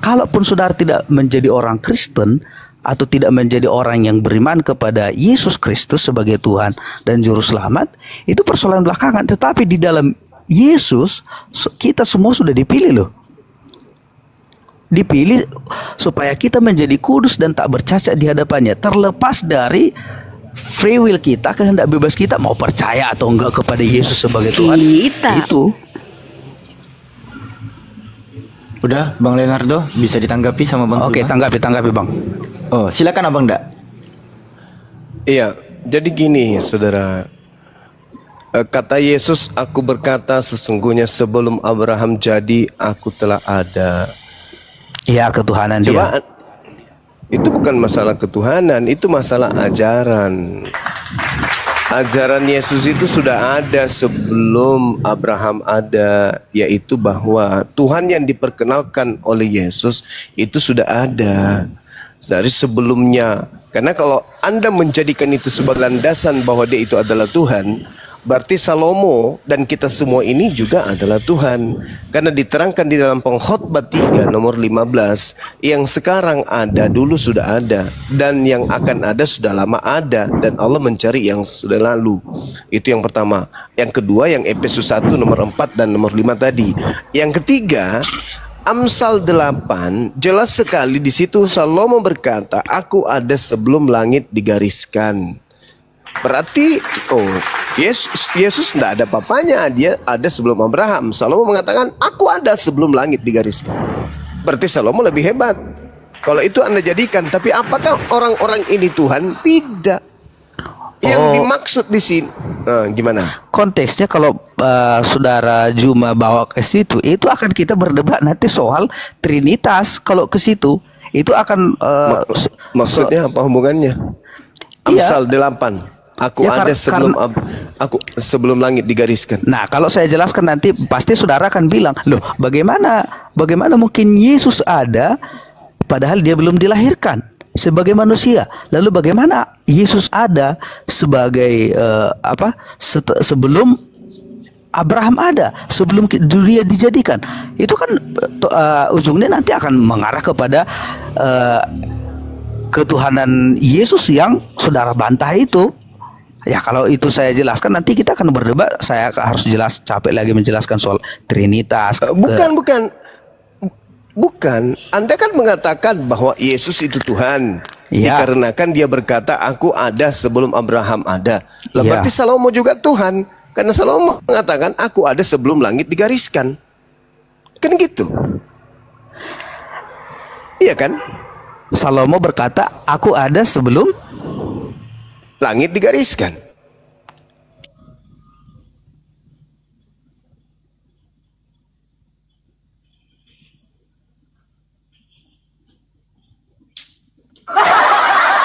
B: kalaupun saudara tidak menjadi orang Kristen atau tidak menjadi orang yang beriman kepada Yesus Kristus sebagai Tuhan dan Juru Selamat, itu persoalan belakangan. Tetapi di dalam Yesus kita semua sudah dipilih loh. dipilih supaya kita menjadi kudus dan tak bercacat di hadapannya, terlepas dari free will kita, kehendak bebas kita mau percaya atau enggak kepada Yesus sebagai Tuhan. Itu.
D: Udah, Bang Leonardo bisa ditanggapi sama Bang
B: Oke,
D: Zulma?
B: tanggapi Bang.
D: Oh, silakan Abang Dak.
E: Iya, jadi gini saudara. Kata Yesus, aku berkata sesungguhnya sebelum Abraham jadi, aku telah ada.
B: Iya, ketuhanan
E: Coba,
B: dia.
E: itu bukan masalah ketuhanan, itu masalah ajaran. Ajaran Yesus itu sudah ada sebelum Abraham ada, yaitu bahwa Tuhan yang diperkenalkan oleh Yesus itu sudah ada dari sebelumnya. Karena kalau Anda menjadikan itu sebagai landasan bahwa dia itu adalah Tuhan, berarti Salomo dan kita semua ini juga adalah Tuhan. Karena diterangkan di dalam Pengkhotbah 3 nomor 15, yang sekarang ada dulu sudah ada, dan yang akan ada sudah lama ada, dan Allah mencari yang sudah lalu. Itu yang pertama. Yang kedua yang Efesus 1 nomor 4 dan nomor 5 tadi. Yang ketiga, Amsal 8 jelas sekali di situ Salomo berkata, aku ada sebelum langit digariskan. Berarti Yesus tidak ada papanya, dia ada sebelum Abraham. Salomo mengatakan aku ada sebelum langit digariskan. Berarti Salomo lebih hebat. Kalau itu Anda jadikan, tapi apakah orang-orang ini Tuhan? Tidak. Yang dimaksud di sini gimana?
B: Konteksnya kalau saudara Juma bawa ke situ, itu akan kita berdebat nanti soal Trinitas. Kalau ke situ, itu akan
E: maksudnya apa hubungannya? Amsal 8. Aku
B: Ya,
E: ada sebelum langit digariskan.
B: Nah, kalau saya jelaskan nanti pasti saudara akan bilang, loh, bagaimana mungkin Yesus ada padahal dia belum dilahirkan sebagai manusia? Lalu bagaimana Yesus ada sebagai sebelum Abraham ada, sebelum dunia dijadikan? Itu kan ujungnya nanti akan mengarah kepada ketuhanan Yesus yang saudara bantah itu. Ya, kalau itu saya jelaskan nanti kita akan berdebat. Saya harus capek lagi menjelaskan soal Trinitas.
E: Bukan. Anda kan mengatakan bahwa Yesus itu Tuhan.
B: Ya.
E: Dikarenakan dia berkata aku ada sebelum Abraham ada. Lah,
B: Ya.
E: berarti Salomo juga Tuhan. Karena Salomo mengatakan aku ada sebelum langit digariskan. Kan gitu. Iya kan?
B: Salomo berkata, aku ada sebelum
E: langit digariskan.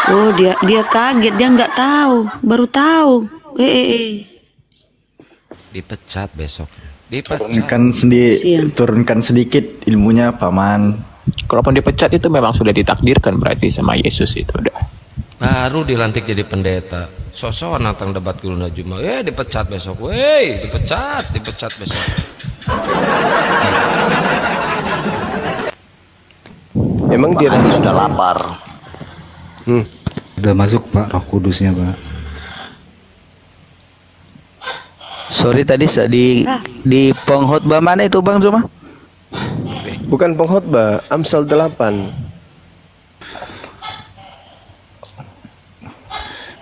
H: Oh, dia kaget, dia nggak tahu, baru tahu.
F: Dipecat besok.
D: Turunkan sedikit ilmunya Paman.
C: Kalaupun dipecat itu memang sudah ditakdirkan berarti sama Yesus itu udah.
F: Baru dilantik jadi pendeta. Sosok nantang debat Guru Najuma. Dipecat besok. Dipecat besok.
E: Emang dia
G: sudah lapar.
I: Udah masuk Pak Roh Kudusnya Pak.
B: sorry tadi di pengkhotbah mana itu Bang Zuma?
E: Bukan pengkhotbah, Amsal 8.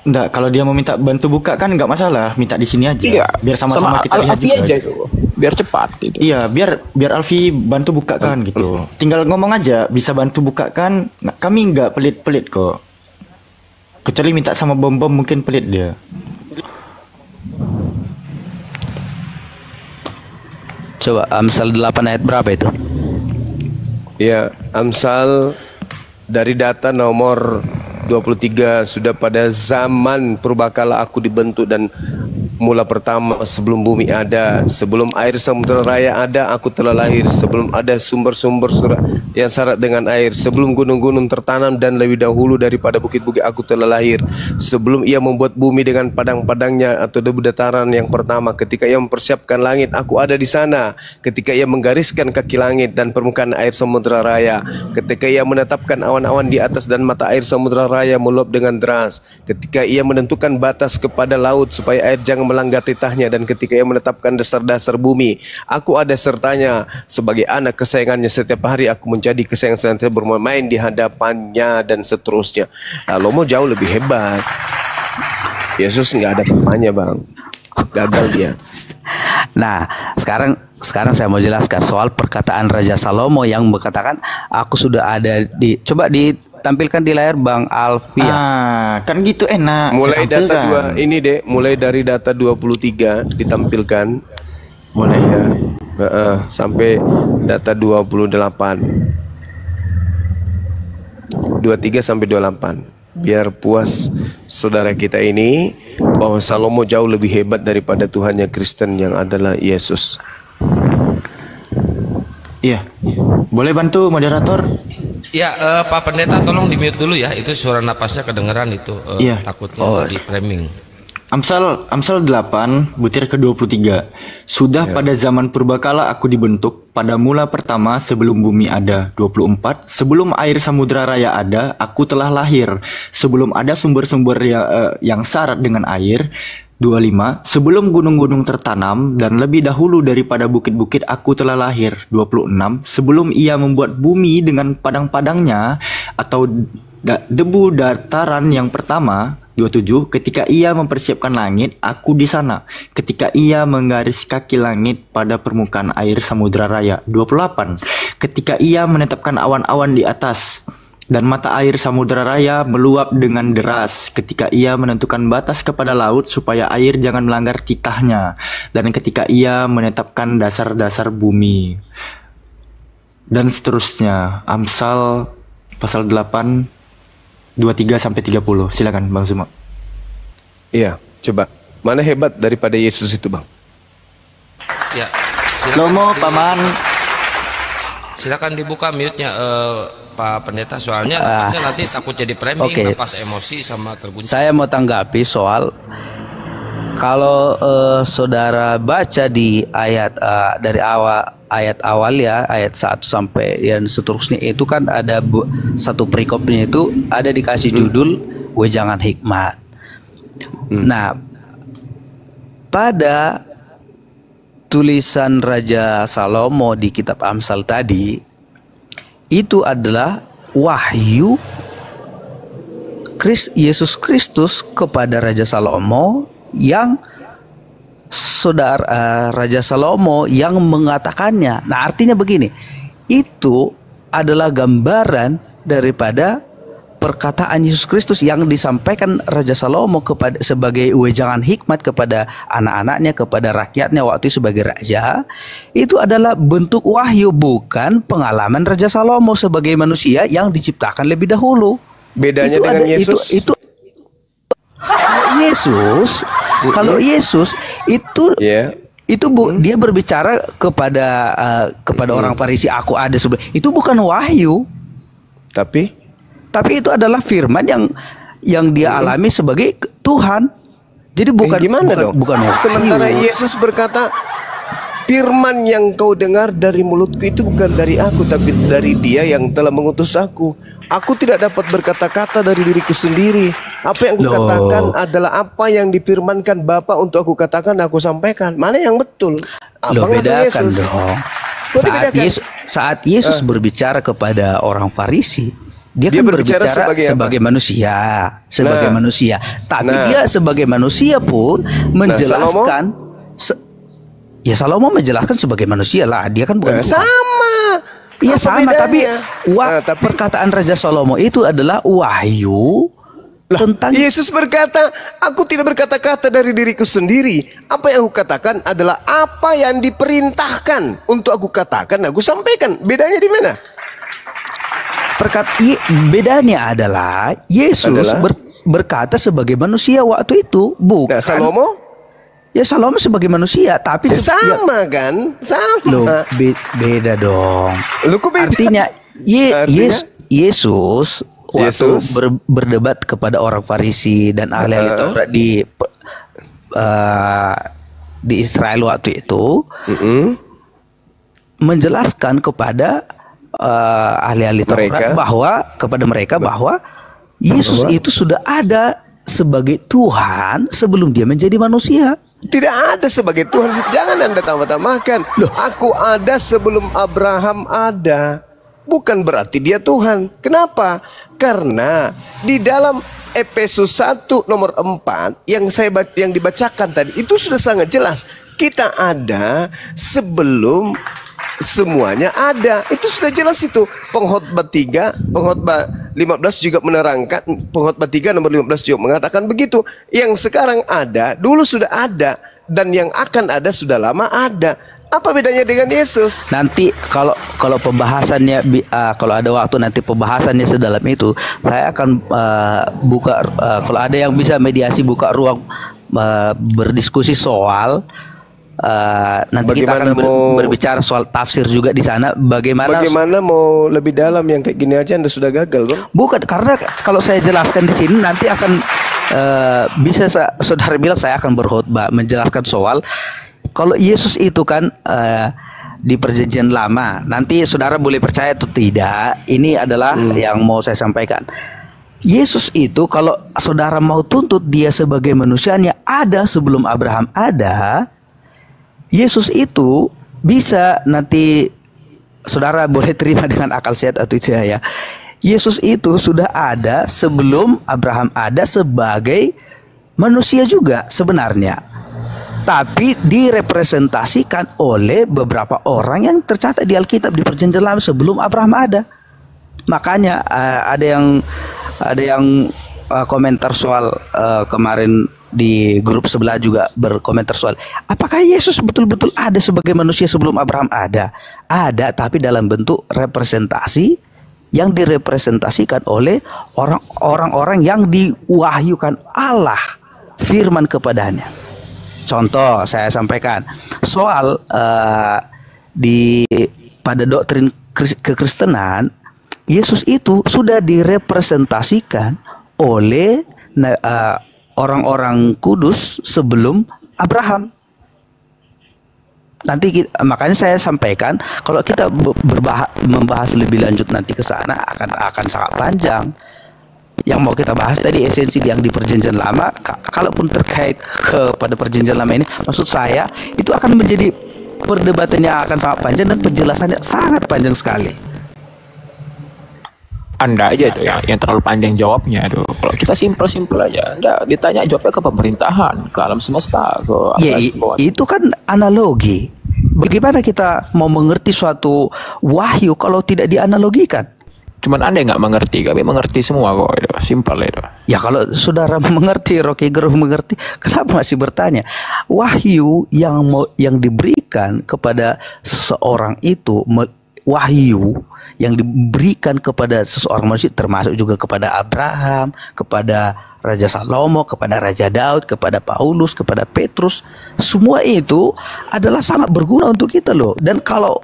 D: Enggak, kalau dia mau minta bantu buka kan enggak masalah, minta di sini aja.
C: Iya,
D: biar sama-sama kita lihat juga.
C: aja itu. Biar cepat gitu.
D: Iya, biar Alfi bantu bukakan gitu. Tinggal ngomong aja, bisa bantu bukakan. Nah, kami enggak pelit-pelit kok. Kecuali minta sama bom-bom mungkin pelit dia.
B: Coba Amsal 8 ayat berapa itu?
E: Ya, Amsal dari data nomor 23, sudah pada zaman purbakala aku dibentuk dan mula pertama sebelum bumi ada, sebelum air samudera raya ada aku telah lahir, sebelum ada sumber-sumber yang syarat dengan air, sebelum gunung-gunung tertanam dan lebih dahulu daripada bukit-bukit aku telah lahir, sebelum ia membuat bumi dengan padang-padangnya atau debu dataran yang pertama, ketika ia mempersiapkan langit aku ada di sana, ketika ia menggariskan kaki langit dan permukaan air samudera raya, ketika ia menetapkan awan-awan di atas dan mata air samudera raya meluap dengan deras, ketika ia menentukan batas kepada laut supaya air jangan melanggar titahnya, dan ketika ia menetapkan dasar-dasar bumi, aku ada sertanya sebagai anak kesayangannya. Setiap hari aku menjadi kesayangan, bermain di hadapannya, dan seterusnya. Salomo jauh lebih hebat. Yesus nggak ada namanya, Bang. Gagal dia.
B: Nah, sekarang saya mau jelaskan soal perkataan Raja Salomo yang berkatakan aku sudah ada di, coba ditampilkan di layar Bang Alfi.
D: Kan gitu enak.
E: Mulai data 2 ini deh, mulai dari data 23 ditampilkan.
D: Boleh
E: ya. Sampai data 28. 23 sampai 28. Biar puas saudara kita ini bahwa Salomo jauh lebih hebat daripada Tuhannya Kristen yang adalah Yesus.
D: Iya. Boleh bantu moderator?
F: Ya, Pak Pendeta tolong di-mute dulu ya. Itu suara napasnya kedengeran itu.
D: Iya.
F: Takutnya di framing.
D: Amsal 8 butir ke-23. Sudah pada zaman purbakala aku dibentuk, pada mula pertama sebelum bumi ada. 24. Sebelum air samudra raya ada, aku telah lahir. Sebelum ada sumber-sumber yang syarat dengan air. 25. Sebelum gunung-gunung tertanam dan lebih dahulu daripada bukit-bukit aku telah lahir. 26. Sebelum ia membuat bumi dengan padang-padangnya atau debu dataran yang pertama. 27. Ketika ia mempersiapkan langit, aku di sana. Ketika ia menggaris kaki langit pada permukaan air samudra raya. 28. Ketika ia menetapkan awan-awan di atas dan mata air samudra raya meluap dengan deras. Ketika ia menentukan batas kepada laut supaya air jangan melanggar titahnya. Dan ketika ia menetapkan dasar-dasar bumi. Dan seterusnya. Amsal pasal 8 23 sampai 30. Silakan Bang Zuma.
E: Iya, coba. Mana hebat daripada Yesus itu, Bang?
F: Ya.
D: Slomo paman.
F: Silakan dibuka mute-nya Pak Pendeta, soalnya nanti takut jadi framing, napas emosi sama terguncang.
B: Saya mau tanggapi soal kalau saudara baca di ayat dari ayat awal ya, ayat 1 sampai yang seterusnya itu kan ada satu perikopnya itu ada dikasih judul wejangan hikmat. Nah, pada tulisan Raja Salomo di kitab Amsal tadi itu adalah wahyu Yesus Kristus kepada Raja Salomo yang Raja Salomo yang mengatakannya. Nah, artinya begini, itu adalah gambaran daripada perkataan Yesus Kristus yang disampaikan Raja Salomo kepada sebagai wejangan hikmat kepada anak-anaknya, kepada rakyatnya waktu sebagai raja. Itu adalah bentuk wahyu, bukan pengalaman Raja Salomo sebagai manusia yang diciptakan lebih dahulu.
E: Bedanya
B: itu
E: dengan Yesus.
B: Kalau Yesus itu dia berbicara kepada orang Farisi, aku ada sebelum itu bukan wahyu, tapi itu adalah firman yang dia alami sebagai Tuhan. Jadi bukan wahyu.
E: Sementara Yesus berkata, firman yang kau dengar dari mulutku itu bukan dari aku, tapi dari Dia yang telah mengutus aku. Aku tidak dapat berkata-kata dari diriku sendiri. Apa yang aku katakan adalah apa yang difirmankan Bapa untuk aku katakan, aku sampaikan. Mana yang betul?
B: Abang bedakan dong. Saat Yesus berbicara kepada orang Farisi, dia kan berbicara sebagai manusia, manusia. Tapi dia sebagai manusia pun menjelaskan. Salomo menjelaskan sebagai manusia lah. Dia kan bukan Tuhan. Iya sama, tapi perkataan Raja Salomo itu adalah wahyu tentang
E: Yesus berkata, aku tidak berkata-kata dari diriku sendiri. Apa yang aku katakan adalah apa yang diperintahkan untuk aku katakan, aku sampaikan. Bedanya di mana?
B: Bedanya adalah Yesus berkata sebagai manusia waktu itu, bukan
E: Salomo.
B: Ya Salomo sebagai manusia, tapi
E: sama kan? Sama.
B: Loh, beda dong. Artinya Yesus waktu berdebat kepada orang Farisi dan ahli-ahli Taurat di Israel waktu itu, menjelaskan kepada ahli-ahli Taurat kepada mereka bahwa Yesus itu sudah ada sebagai Tuhan sebelum dia menjadi manusia.
E: Tidak ada sebagai Tuhan. Jangan Anda tambah-tambahkan. Aku ada sebelum Abraham ada. Bukan berarti dia Tuhan. Kenapa? Karena di dalam Efesus 1 nomor 4 yang dibacakan tadi itu sudah sangat jelas. Kita ada sebelum semuanya ada. Itu sudah jelas itu. Pengkhotbah 15 juga menerangkan, Pengkhotbah 3 nomor 15 juga mengatakan begitu. Yang sekarang ada, dulu sudah ada, dan yang akan ada sudah lama ada. Apa bedanya dengan Yesus?
B: Nanti kalau pembahasannya kalau ada waktu nanti pembahasannya sedalam itu, saya akan buka kalau ada yang bisa mediasi buka ruang berdiskusi soal nanti
E: bagaimana
B: kita akan berbicara soal tafsir juga di sana. Bagaimana
E: mau lebih dalam yang kayak gini aja Anda sudah gagal, Bang?
B: Bukan, karena kalau saya jelaskan di sini nanti akan bisa saudara bilang saya akan berkhotbah menjelaskan soal kalau Yesus itu kan di perjanjian lama. Nanti saudara boleh percaya atau tidak, ini adalah yang mau saya sampaikan. Yesus itu kalau saudara mau tuntut dia sebagai manusianya ada sebelum Abraham ada, Yesus itu bisa, nanti saudara boleh terima dengan akal sehat atau tidak ya. Yesus itu sudah ada sebelum Abraham ada sebagai manusia juga sebenarnya. Tapi direpresentasikan oleh beberapa orang yang tercatat di Alkitab di perjanjian lama sebelum Abraham ada. Makanya ada yang komentar soal kemarin di grup sebelah juga berkomentar soal apakah Yesus betul-betul ada sebagai manusia sebelum Abraham ada? Ada, tapi dalam bentuk representasi yang direpresentasikan oleh orang-orang yang diwahyukan Allah firman kepadanya. Contoh saya sampaikan soal pada doktrin kekristenan, Yesus itu sudah direpresentasikan oleh orang-orang kudus sebelum Abraham. Nanti makanya saya sampaikan kalau kita membahas lebih lanjut nanti ke sana akan sangat panjang. Yang mau kita bahas tadi esensi yang di perjanjian lama, kalaupun terkait kepada perjanjian lama ini, maksud saya itu akan menjadi perdebatannya akan sangat panjang dan penjelasannya sangat panjang sekali.
C: Anda aja tuh yang terlalu panjang jawabnya tuh. Kalau kita simpel aja, Anda ditanya jawabnya ke pemerintahan, ke alam semesta, ke
B: itu kan analogi. Bagaimana kita mau mengerti suatu wahyu kalau tidak dianalogikan?
C: Cuman Anda nggak mengerti, kami mengerti semua kok. Itu simpel itu.
B: Ya kalau saudara mengerti, Rocky Gerung mengerti, kenapa masih bertanya? Wahyu yang diberikan kepada seseorang itu, wahyu yang diberikan kepada seseorang manusia, termasuk juga kepada Abraham, kepada Raja Salomo, kepada Raja Daud, kepada Paulus, kepada Petrus, semua itu adalah sangat berguna untuk kita loh. Dan kalau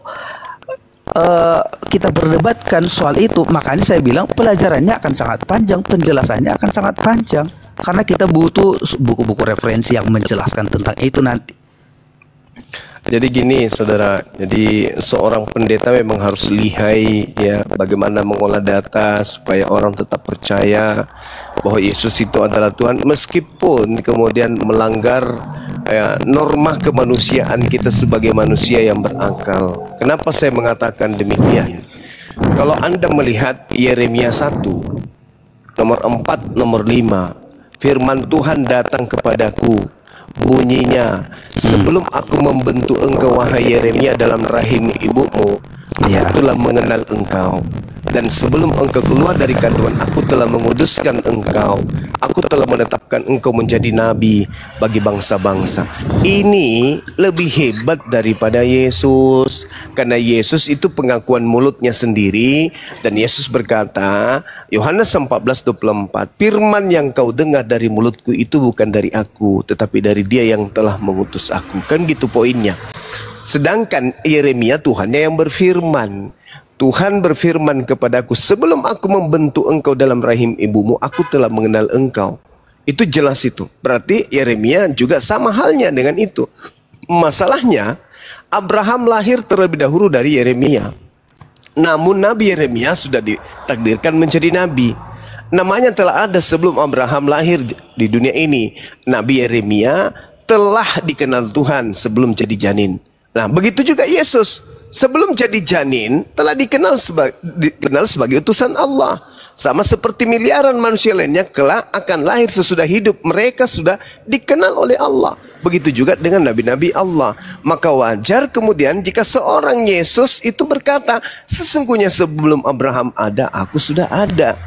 B: kita berdebatkan soal itu, makanya saya bilang pelajarannya akan sangat panjang, penjelasannya akan sangat panjang, karena kita butuh buku-buku referensi yang menjelaskan tentang itu nanti.
E: Jadi gini saudara, jadi seorang pendeta memang harus lihai ya bagaimana mengolah data supaya orang tetap percaya bahwa Yesus itu adalah Tuhan, meskipun kemudian melanggar norma kemanusiaan kita sebagai manusia yang berakal. Kenapa saya mengatakan demikian? Kalau Anda melihat Yeremia 1 nomor 4 nomor 5, firman Tuhan datang kepadaku, bunyinya, sebelum aku membentuk engkau wahai Yeremia dalam rahim ibumu, aku telah mengenal engkau, dan sebelum engkau keluar dari kandungan aku telah menguduskan engkau, aku telah menetapkan engkau menjadi nabi bagi bangsa-bangsa. Ini lebih hebat daripada Yesus, karena Yesus itu pengakuan mulutnya sendiri, dan Yesus berkata, Yohanes 14:24, firman yang kau dengar dari mulutku itu bukan dari aku, tetapi dari Dia yang telah mengutus aku. Kan gitu poinnya. Sedangkan Yeremia Tuhannya yang berfirman. Tuhan berfirman kepadaku, sebelum aku membentuk engkau dalam rahim ibumu, aku telah mengenal engkau. Itu jelas itu. Berarti Yeremia juga sama halnya dengan itu. Masalahnya, Abraham lahir terlebih dahulu dari Yeremia. Namun Nabi Yeremia sudah ditakdirkan menjadi nabi. Namanya telah ada sebelum Abraham lahir di dunia ini. Nabi Yeremia telah dikenal Tuhan sebelum jadi janin. Nah, begitu juga Yesus. Sebelum jadi janin, telah dikenal sebagai utusan Allah. Sama seperti miliaran manusia lainnya, kelak akan lahir sesudah hidup. Mereka sudah dikenal oleh Allah. Begitu juga dengan nabi-nabi Allah. Maka wajar kemudian jika seorang Yesus itu berkata, sesungguhnya sebelum Abraham ada, aku sudah ada.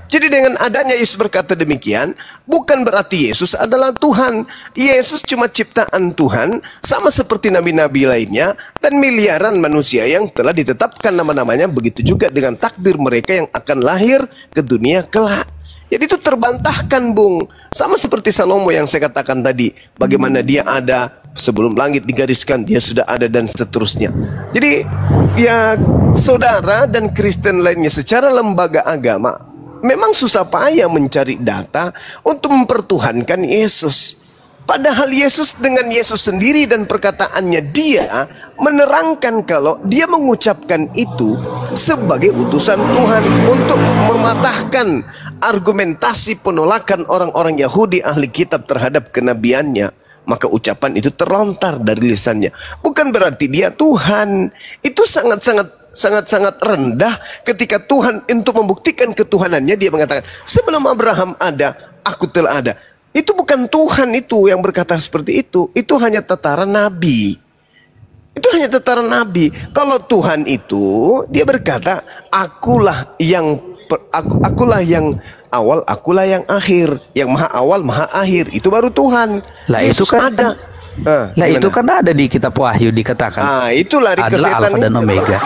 E: Jadi dengan adanya Yesus berkata demikian, bukan berarti Yesus adalah Tuhan. Yesus cuma ciptaan Tuhan, sama seperti nabi-nabi lainnya, dan miliaran manusia yang telah ditetapkan nama-namanya. Begitu juga dengan takdir mereka yang akan lahir ke dunia kelak. Jadi itu terbantahkan, Bung. Sama seperti Salomo yang saya katakan tadi, bagaimana dia ada sebelum langit digariskan, dia sudah ada, dan seterusnya. Jadi ya, saudara dan Kristen lainnya secara lembaga agama memang susah payah mencari data untuk mempertuhankan Yesus. Padahal Yesus dengan Yesus sendiri dan perkataannya, dia menerangkan kalau dia mengucapkan itu sebagai utusan Tuhan untuk mematahkan argumentasi penolakan orang-orang Yahudi ahli kitab terhadap kenabiannya. Maka ucapan itu terlontar dari lisannya. Bukan berarti dia Tuhan. Itu sangat-sangat rendah ketika Tuhan untuk membuktikan ketuhanannya dia mengatakan, sebelum Abraham ada, aku telah ada. Itu bukan Tuhan itu yang berkata seperti itu. Itu hanya tataran nabi. Itu hanya tataran nabi. Kalau Tuhan itu dia berkata, akulah yang awal, akulah yang akhir. Yang maha awal, maha akhir. Itu baru Tuhan.
B: Lah
E: Yesus
B: itu kan
E: ada.
B: itu kan ada di kitab Wahyu dikatakan.
E: Itu lari ke
B: adalah
E: setan.
B: Alfa dan Omega.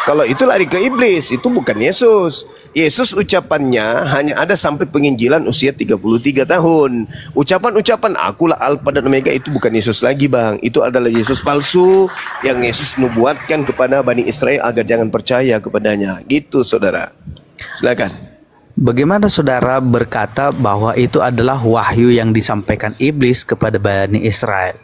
E: Kalau itu lari ke iblis, itu bukan Yesus. Yesus ucapannya hanya ada sampai penginjilan usia 33 tahun. Ucapan-ucapan akulah Alfa dan Omega itu bukan Yesus lagi, Bang. Itu adalah Yesus palsu yang Yesus nubuatkan kepada Bani Israel agar jangan percaya kepadanya. Gitu, saudara. Silakan.
B: Bagaimana saudara berkata bahwa itu adalah wahyu yang disampaikan iblis kepada Bani Israel?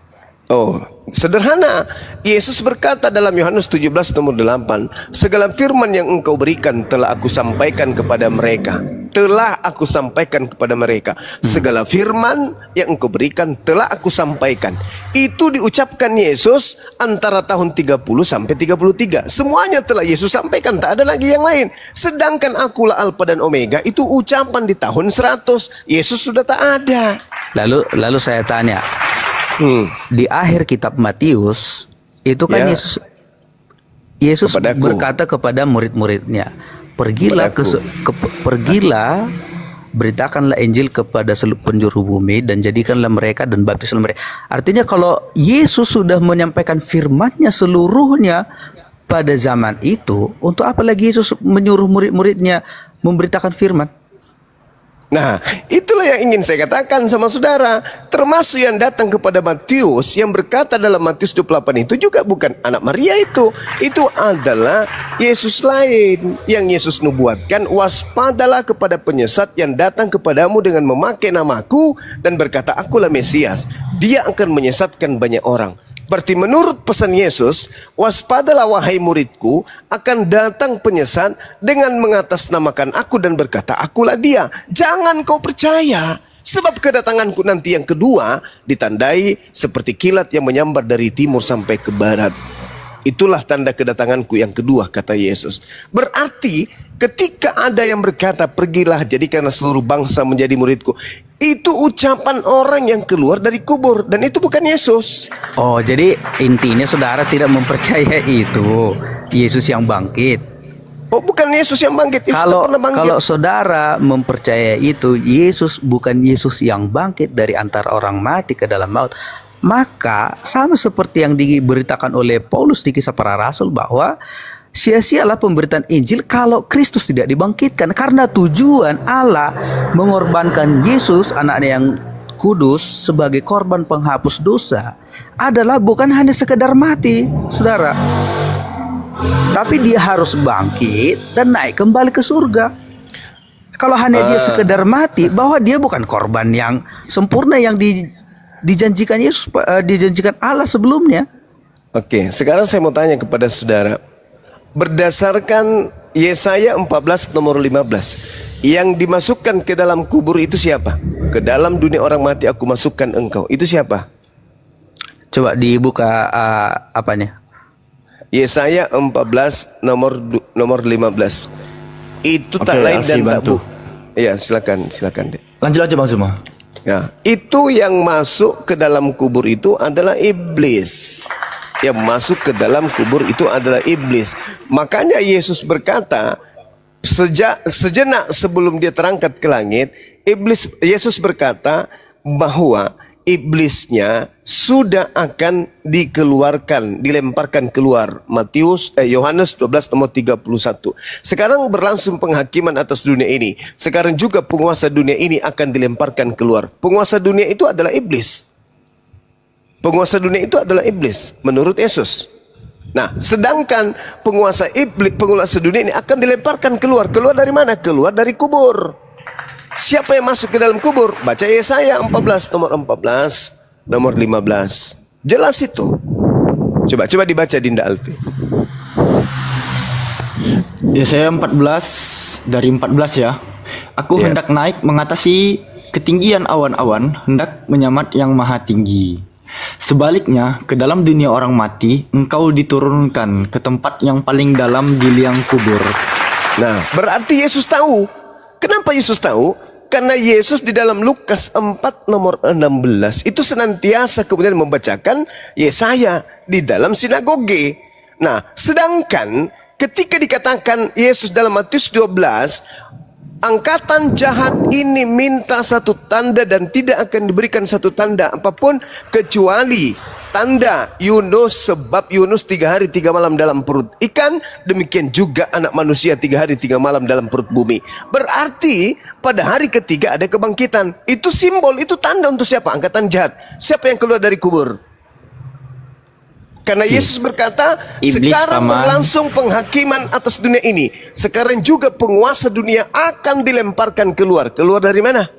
E: Oh, sederhana. Yesus berkata dalam Yohanes 17 nomor 8, segala firman yang engkau berikan telah aku sampaikan kepada mereka. Telah aku sampaikan kepada mereka. Segala firman yang engkau berikan telah aku sampaikan. Itu diucapkan Yesus antara tahun 30 sampai 33. Semuanya telah Yesus sampaikan, tak ada lagi yang lain. Sedangkan akulah Alfa dan Omega itu ucapan di tahun 100. Yesus sudah tak ada.
B: Lalu saya tanya, di akhir kitab Matius itu kan Yesus berkata kepada murid-muridnya, pergilah pergilah beritakanlah Injil kepada seluruh penjuru bumi dan jadikanlah mereka dan baptislah mereka. Artinya kalau Yesus sudah menyampaikan firman-Nya seluruhnya pada zaman itu, untuk apa lagi Yesus menyuruh murid-muridnya memberitakan firman?
E: Nah, itulah yang ingin saya katakan sama saudara. Termasuk yang datang kepada Matius, yang berkata dalam Matius 28 itu juga bukan anak Maria itu. Itu adalah Yesus lain yang Yesus nubuatkan. Waspadalah kepada penyesat yang datang kepadamu dengan memakai namaku dan berkata, akulah Mesias. Dia akan menyesatkan banyak orang. Berarti menurut pesan Yesus, waspadalah wahai muridku, akan datang penyesat dengan mengatasnamakan aku dan berkata, akulah dia. Jangan kau percaya, sebab kedatanganku nanti yang kedua ditandai seperti kilat yang menyambar dari timur sampai ke barat. Itulah tanda kedatanganku yang kedua, kata Yesus. Berarti ketika ada yang berkata, pergilah jadikanlah seluruh bangsa menjadi muridku, itu ucapan orang yang keluar dari kubur, dan itu bukan Yesus.
B: Oh, jadi intinya saudara tidak mempercayai itu Yesus yang bangkit.
E: Oh, bukan Yesus yang bangkit.
B: Kalau saudara mempercayai itu Yesus bukan Yesus yang bangkit dari antara orang mati ke dalam maut, maka sama seperti yang diberitakan oleh Paulus di Kisah Para Rasul bahwa sia-sialah pemberitaan Injil kalau Kristus tidak dibangkitkan, karena tujuan Allah mengorbankan Yesus anaknya yang kudus sebagai korban penghapus dosa adalah bukan hanya sekedar mati, saudara, tapi dia harus bangkit dan naik kembali ke surga. Kalau hanya dia sekedar mati, bahwa dia bukan korban yang sempurna yang dijanjikan Yesus, dijanjikan Allah sebelumnya.
E: Oke, sekarang saya mau tanya kepada saudara. Berdasarkan Yesaya 14 nomor 15, yang dimasukkan ke dalam kubur itu siapa? Ke dalam dunia orang mati aku masukkan engkau. Itu siapa?
B: Coba dibuka apanya?
E: Yesaya 14 nomor 15. Itu tak
D: Oke,
E: lain
D: Alfi
E: dan tak
D: bantu.
E: Ya, silakan deh.
D: Lanjut aja Bang Zuma.
E: Ya, itu yang masuk ke dalam kubur itu adalah iblis. Yang masuk ke dalam kubur itu adalah iblis. Makanya Yesus berkata, sejenak sebelum dia terangkat ke langit, Yesus berkata bahwa iblisnya sudah akan dikeluarkan, dilemparkan keluar. Yohanes 12 nomor 31. Sekarang berlangsung penghakiman atas dunia ini. Sekarang juga penguasa dunia ini akan dilemparkan keluar. Penguasa dunia itu adalah iblis. Penguasa dunia itu adalah iblis menurut Yesus. Nah, sedangkan penguasa dunia ini akan dilemparkan keluar. Keluar dari mana? Keluar dari kubur. Siapa yang masuk ke dalam kubur? Baca Yesaya 14 nomor 15. Jelas itu. Coba dibaca Dinda Alfi.
D: Yesaya 14 dari 14 ya. Aku hendak naik mengatasi ketinggian awan-awan, hendak menyamat yang maha tinggi. Sebaliknya, ke dalam dunia orang mati, engkau diturunkan ke tempat yang paling dalam di liang kubur.
E: Nah, berarti Yesus tahu. Kenapa Yesus tahu? Karena Yesus di dalam Lukas 4 nomor 16 itu senantiasa kemudian membacakan Yesaya di dalam sinagoge. Nah, sedangkan ketika dikatakan Yesus dalam Matius 12, angkatan jahat ini minta satu tanda dan tidak akan diberikan satu tanda apapun kecuali tanda Yunus, sebab Yunus 3 hari 3 malam dalam perut ikan, demikian juga anak manusia 3 hari 3 malam dalam perut bumi. Berarti pada hari ketiga ada kebangkitan. Itu simbol, itu tanda untuk siapa? Angkatan jahat. Siapa yang keluar dari kubur? Karena Yesus berkata,
D: Iblis,
E: sekarang
D: paman.
E: berlangsung penghakiman atas dunia ini. Sekarang juga penguasa dunia akan dilemparkan keluar. Keluar dari mana?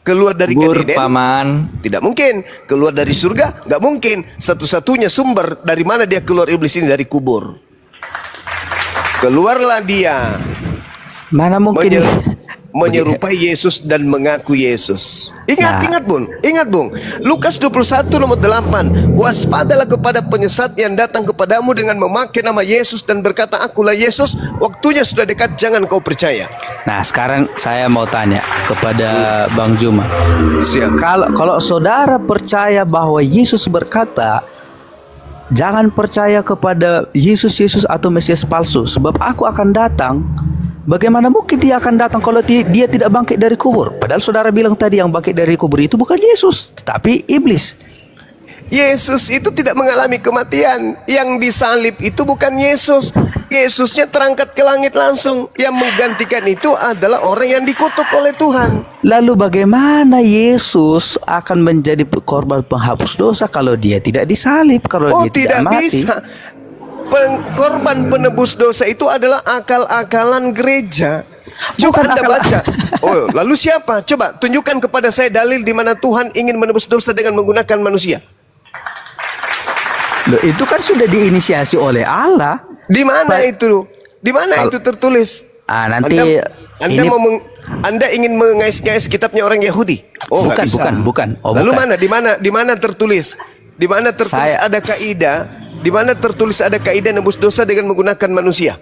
E: Keluar dari
D: Kubur,
E: Eden?
D: paman.
E: Tidak mungkin. Keluar dari surga? Nggak mungkin. Satu-satunya sumber dari mana dia keluar iblis ini, dari kubur. Keluarlah dia.
B: Mana mungkin
E: Menyerupai Yesus dan mengaku Yesus. Ingat Bung. Lukas 21 nomor 8. Waspadalah kepada penyesat yang datang kepadamu dengan memakai nama Yesus dan berkata, akulah Yesus. Waktunya sudah dekat, jangan kau percaya.
B: Nah, sekarang saya mau tanya kepada Bang Juma.
E: Siap.
B: Kalau saudara percaya bahwa Yesus berkata, jangan percaya kepada Yesus atau Mesias palsu, sebab aku akan datang. Bagaimana mungkin dia akan datang kalau dia tidak bangkit dari kubur? Padahal saudara bilang tadi yang bangkit dari kubur itu bukan Yesus, tetapi iblis.
E: Yesus itu tidak mengalami kematian. Yang disalib itu bukan Yesus. Yesusnya terangkat ke langit langsung. Yang menggantikan itu adalah orang yang dikutuk oleh Tuhan.
B: Lalu bagaimana Yesus akan menjadi korban penghapus dosa kalau dia tidak disalib, kalau dia tidak mati?
E: Bisa. Korban penebus dosa itu adalah akal-akalan gereja. Coba Anda baca. Oh, lalu siapa? Coba tunjukkan kepada saya dalil di mana Tuhan ingin menebus dosa dengan menggunakan manusia.
B: Loh, itu kan sudah diinisiasi oleh Allah.
E: Di mana itu? Di mana itu tertulis?
B: Nanti
E: Anda ingin mengais-ngais kitabnya orang Yahudi? Oh,
B: bukan. Oh,
E: lalu
B: bukan.
E: Di mana tertulis? Di mana tertulis ada kaidah? Di mana tertulis ada kaidah nebus dosa dengan menggunakan manusia?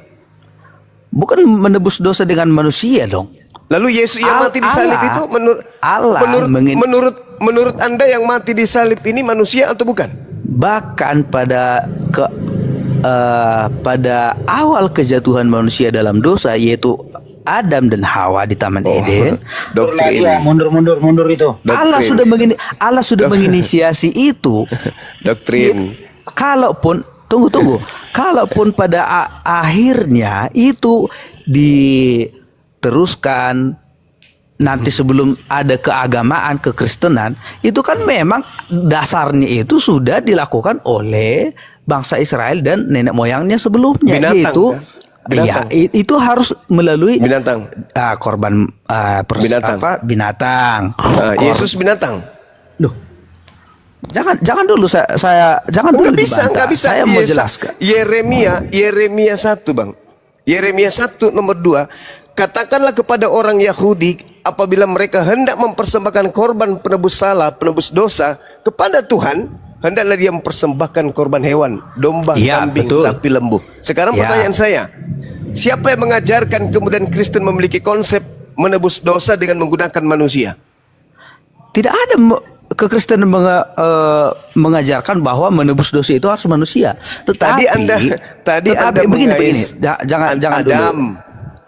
B: Bukan menebus dosa dengan manusia dong.
E: Lalu Yesus yang mati di salib itu menurut Anda yang mati di salib ini manusia atau bukan?
B: Bahkan pada awal kejatuhan manusia dalam dosa, yaitu Adam dan Hawa di Taman Eden.
A: Mundur itu.
B: Allah sudah menginisiasi itu.
E: Doktrin.
B: Kalaupun kalaupun pada akhirnya itu diteruskan nanti sebelum ada keagamaan, kekristenan, itu kan memang dasarnya itu sudah dilakukan oleh bangsa Israel dan nenek moyangnya sebelumnya.
E: Binatang,
B: itu harus melalui
E: binatang.
B: Korban binatang.
E: Yesus binatang.
B: Loh, jangan dulu saya jangan dulu dibantah.
E: Nggak bisa.
B: Saya mau jelaskan.
E: Yeremia 1, Bang. Yeremia 1 nomor 2. Katakanlah kepada orang Yahudi apabila mereka hendak mempersembahkan korban penebus salah, penebus dosa kepada Tuhan, hendaklah dia mempersembahkan korban hewan, domba,
B: Iya,
E: kambing,
B: betul.
E: sapi, lembu. Sekarang
B: Ya.
E: pertanyaan saya, siapa yang mengajarkan kemudian Kristen memiliki konsep menebus dosa dengan menggunakan manusia?
B: Tidak ada kekristenan mengajarkan bahwa menebus dosa itu harus manusia. Tetapi
E: Tadi Anda
B: begini,
E: mengais
B: jangan dulu.
E: Adam.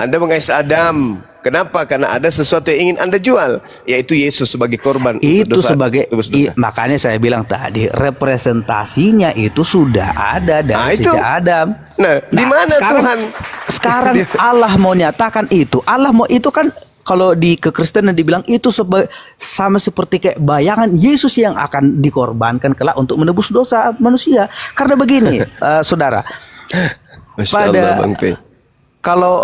E: Anda mengais Adam. Kenapa? Karena ada sesuatu yang ingin Anda jual, yaitu Yesus sebagai korban untuk
B: Itu
E: dosa,
B: sebagai
E: tebus dosa.
B: makanya saya bilang tadi representasinya itu sudah ada dari
E: itu.
B: sejak Adam.
E: Nah, di mana Tuhan?
B: Sekarang Allah mau nyatakan itu. Allah mau itu kan kalau di kekristenan dibilang itu sama seperti kayak bayangan Yesus yang akan dikorbankan kelak untuk menebus dosa manusia. Karena begini, saudara,
E: Masya Allah, Bang P.
B: kalau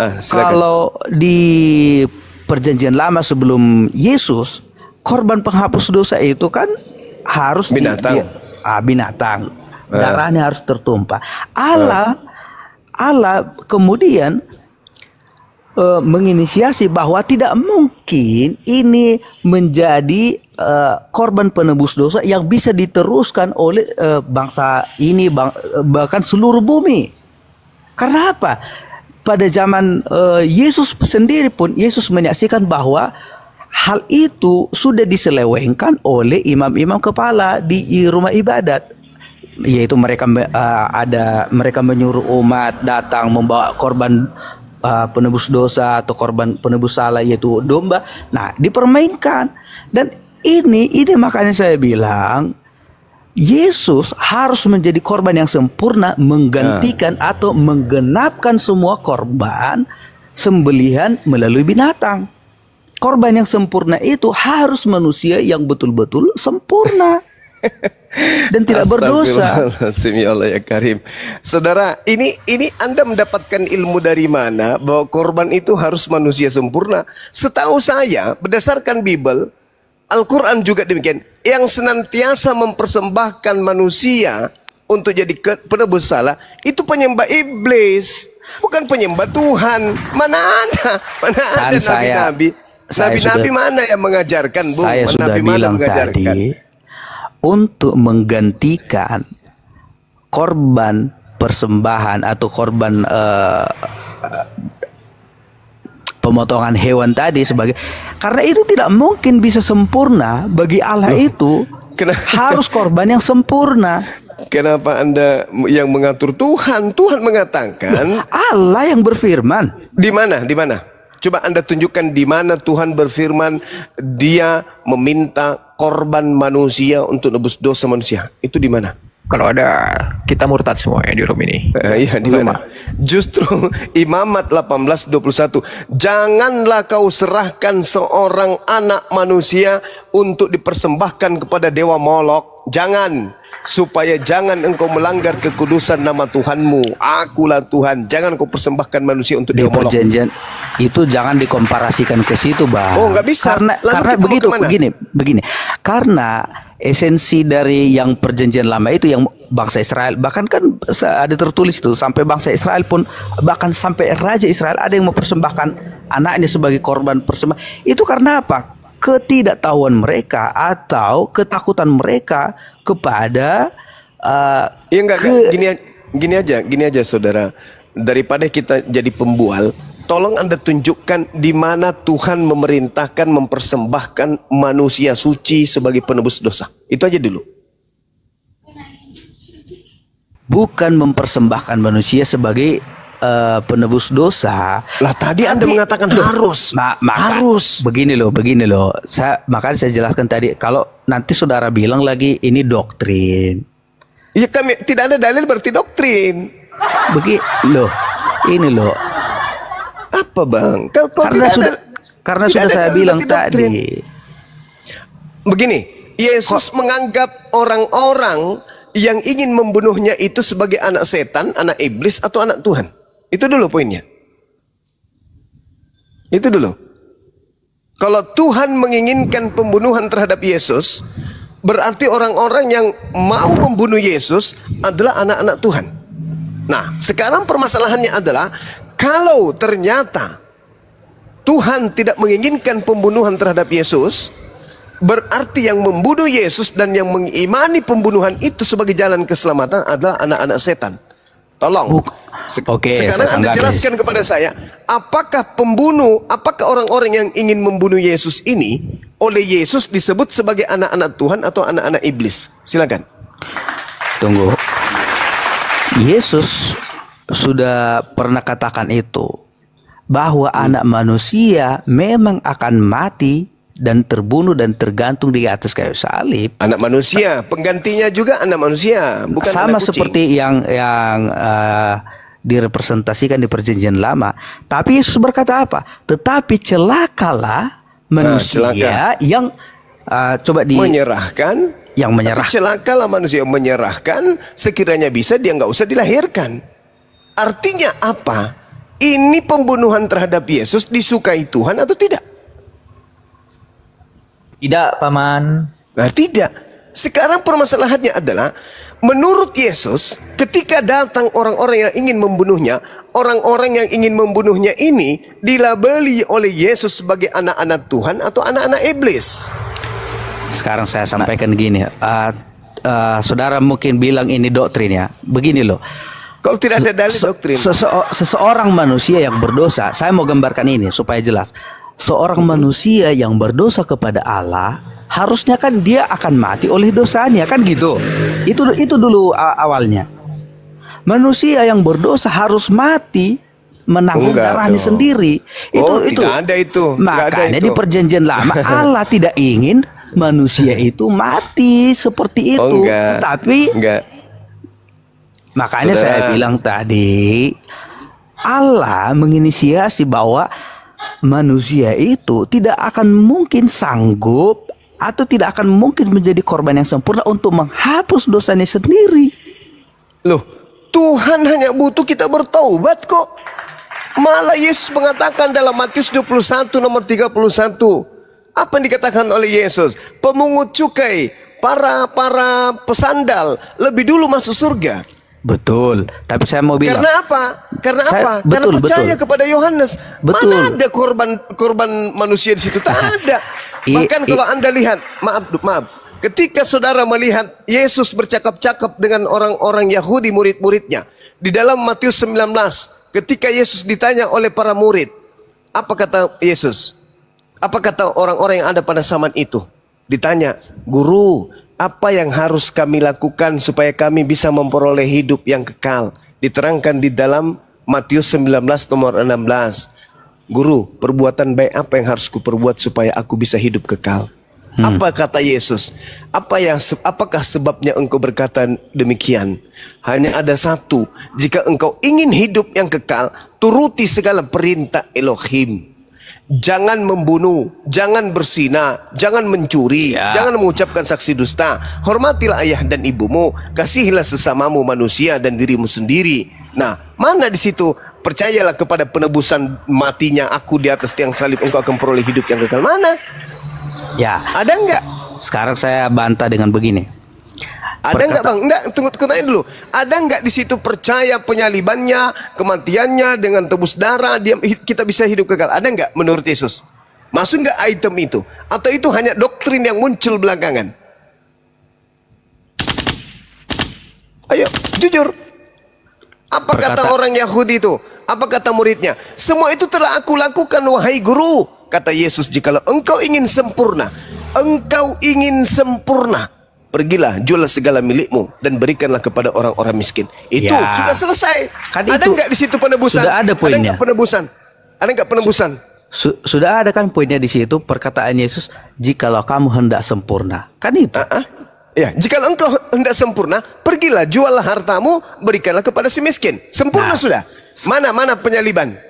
B: di perjanjian lama sebelum Yesus, korban penghapus dosa itu kan harus
E: binatang.
B: Binatang. Darahnya harus tertumpah. Allah kemudian menginisiasi bahwa tidak mungkin ini menjadi korban penebus dosa yang bisa diteruskan oleh bangsa ini, bahkan seluruh bumi. Karena apa? Pada zaman Yesus sendiri pun Yesus menyaksikan bahwa hal itu sudah diselewengkan oleh imam-imam kepala di rumah ibadat, yaitu mereka menyuruh umat datang membawa korban penebus dosa atau korban penebus salah, yaitu domba. Nah, dipermainkan. Dan ini makanya saya bilang Yesus harus menjadi korban yang sempurna, menggantikan atau menggenapkan semua korban sembelihan melalui binatang. Korban yang sempurna itu harus manusia yang betul-betul sempurna dan tidak berdosa.
E: Astagfirullahaladzim, ya Allah ya Karim. Saudara, ini Anda mendapatkan ilmu dari mana bahwa korban itu harus manusia sempurna? Setahu saya, berdasarkan Bible, Al-Quran juga demikian, yang senantiasa mempersembahkan manusia untuk jadi penebus salah itu penyembah iblis, bukan penyembah Tuhan. Mana ada nabi-nabi? Nabi-nabi mana yang mengajarkan, Bu?
B: Saya sudah bilang tadi, untuk menggantikan korban persembahan atau korban pemotongan hewan tadi sebagai, karena itu tidak mungkin bisa sempurna bagi Allah. Itu harus korban yang sempurna.
E: Kenapa Anda yang mengatur Tuhan? Tuhan mengatakan,
B: Allah yang berfirman.
E: Di mana? Coba Anda tunjukkan di mana Tuhan berfirman Dia meminta korban manusia untuk nebus dosa manusia. Itu di mana?
C: Kalau ada, kita murtad semua ya di room ini.
E: Iya, di mana? Justru Imamat 18:21. Janganlah kau serahkan seorang anak manusia untuk dipersembahkan kepada dewa Molok. Jangan, supaya jangan engkau melanggar kekudusan nama Tuhanmu. Akulah Tuhan. Jangan kau persembahkan manusia untuk dewa Molok.
B: Perjanjian itu jangan dikomparasikan ke situ, Bang.
E: Oh, nggak bisa.
B: Karena begini. Karena esensi dari yang perjanjian lama itu yang bangsa Israel, bahkan kan ada tertulis itu sampai bangsa Israel pun, bahkan sampai Raja Israel ada yang mempersembahkan anaknya sebagai korban persembahan. Itu karena apa? Ketidaktahuan mereka atau ketakutan mereka kepada
E: gini aja saudara, daripada kita jadi pembual, tolong Anda tunjukkan di mana Tuhan memerintahkan mempersembahkan manusia suci sebagai penebus dosa. Itu aja dulu.
B: Bukan mempersembahkan manusia sebagai penebus dosa.
E: Lah tadi Anda mengatakan harus. Harus.
B: Begini loh. Makanya saya jelaskan tadi, kalau nanti saudara bilang lagi ini doktrin.
E: Ya, kami tidak ada dalil berarti doktrin.
B: Ini loh.
E: Apa, Bang?
B: Karena sudah saya bilang tadi.
E: Begini, Yesus menganggap orang-orang yang ingin membunuhnya itu sebagai anak setan, anak iblis, atau anak Tuhan. Itu dulu poinnya. Itu dulu. Kalau Tuhan menginginkan pembunuhan terhadap Yesus, berarti orang-orang yang mau membunuh Yesus adalah anak-anak Tuhan. Nah, sekarang permasalahannya adalah, kalau ternyata Tuhan tidak menginginkan pembunuhan terhadap Yesus, Berarti yang membunuh Yesus dan yang mengimani pembunuhan itu sebagai jalan keselamatan adalah anak-anak setan. Tolong. Sekarang Anda jelaskan kepada saya, apakah orang-orang yang ingin membunuh Yesus ini oleh Yesus disebut sebagai anak-anak Tuhan atau anak-anak iblis? Silakan.
B: Tunggu. Yesus sudah pernah katakan itu, bahwa anak manusia memang akan mati dan terbunuh dan tergantung di atas kayu salib.
E: Anak manusia, penggantinya juga anak manusia, bukan
B: sama
E: anak kucing.
B: Seperti yang direpresentasikan di Perjanjian Lama. Tapi Yesus berkata apa? Tetapi celakalah manusia yang
E: menyerahkan, Tapi celakalah manusia yang menyerahkan, sekiranya bisa dia nggak usah dilahirkan. Artinya apa? Ini pembunuhan terhadap Yesus disukai Tuhan atau tidak?
D: Tidak, Paman.
E: Nah, tidak. Sekarang permasalahannya adalah, menurut Yesus, ketika datang orang-orang yang ingin membunuhnya, orang-orang yang ingin membunuhnya ini dilabeli oleh Yesus sebagai anak-anak Tuhan atau anak-anak iblis.
B: Sekarang saya sampaikan gini, saudara mungkin bilang ini doktrin ya. Begini loh.
E: Kalau tidak ada dalil doktrin.
B: Seseorang manusia yang berdosa, saya mau gambarkan ini supaya jelas. Seorang manusia yang berdosa kepada Allah, harusnya kan dia akan mati oleh dosanya, kan gitu. Itu dulu awalnya. Manusia yang berdosa harus mati menanggung darahnya sendiri. Itu
E: tidak ada itu.
B: Makanya di Perjanjian Lama Allah tidak ingin manusia itu mati seperti itu. Tapi makanya saya bilang tadi, Allah menginisiasi bahwa manusia itu tidak akan mungkin sanggup atau tidak akan mungkin menjadi korban yang sempurna untuk menghapus dosanya sendiri.
E: Loh, Tuhan hanya butuh kita bertaubat kok. Malah Yesus mengatakan dalam Matius 21 nomor 31, apa yang dikatakan oleh Yesus? Pemungut cukai, para pesandal lebih dulu masuk surga.
B: Betul, tapi saya mau bilang.
E: Karena apa? Karena percaya kepada Yohanes. Mana ada korban manusia di situ? Tak ada. Bahkan kalau Anda lihat, maaf, ketika saudara melihat Yesus bercakap-cakap dengan orang-orang Yahudi, murid-muridnya, di dalam Matius 19, ketika Yesus ditanya oleh para murid, apa kata Yesus? Apa kata orang-orang yang ada pada zaman itu? Ditanya, Guru, apa yang harus kami lakukan supaya kami bisa memperoleh hidup yang kekal? Diterangkan di dalam Matius 19 nomor 16. Guru, perbuatan baik apa yang harus kuperbuat supaya aku bisa hidup kekal? Apa kata Yesus? Apakah sebabnya engkau berkata demikian? Hanya ada satu. Jika engkau ingin hidup yang kekal, turuti segala perintah Elohim. Jangan membunuh, jangan berzina, jangan mencuri, jangan mengucapkan saksi dusta. Hormatilah ayah dan ibumu, kasihilah sesamamu manusia dan dirimu sendiri. Nah, mana di situ? Percayalah kepada penebusan matinya aku di atas tiang salib, engkau akan peroleh hidup yang kekal. Mana?
B: Ya.
E: Ada enggak?
B: Sekarang saya bantah dengan begini.
E: Ada enggak, Bang? Enggak, tunggu tanya dulu. Ada enggak di situ percaya penyalibannya, kematiannya dengan tebus darah, kita bisa hidup kekal? Ada enggak menurut Yesus? Masuk enggak item itu? Atau itu hanya doktrin yang muncul belakangan? Ayo, jujur. Apa kata orang Yahudi itu? Apa kata muridnya? Semua itu telah aku lakukan, wahai guru. Kata Yesus, jikalau engkau ingin sempurna, pergilah, jualah segala milikmu dan berikanlah kepada orang-orang miskin. Itu sudah selesai. Ada enggak di situ penebusan?
B: Sudah ada poinnya.
E: Ada enggak penebusan?
B: Sudah ada kan poinnya di situ, perkataan Yesus, jikalau kamu hendak sempurna. Kan itu.
E: Ya, jikalau engkau hendak sempurna, pergilah, jualah hartamu, berikanlah kepada si miskin. Sempurna sudah. Mana penyaliban?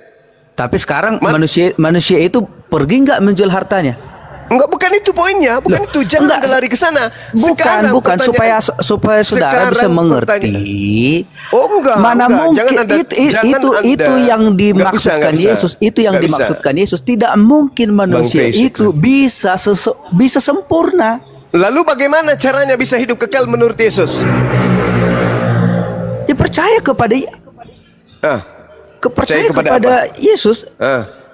B: Tapi sekarang manusia itu pergi nggak menjual hartanya?
E: Enggak, bukan itu poinnya, bukan itu. Jangan lari ke sana.
B: Bukan supaya saudara bisa mengerti. Mana mungkin itu yang dimaksudkan Yesus, itu yang dimaksudkan Yesus. Tidak mungkin manusia itu bisa sempurna.
E: Lalu bagaimana caranya bisa hidup kekal menurut Yesus?
B: Ya percaya kepada Yesus.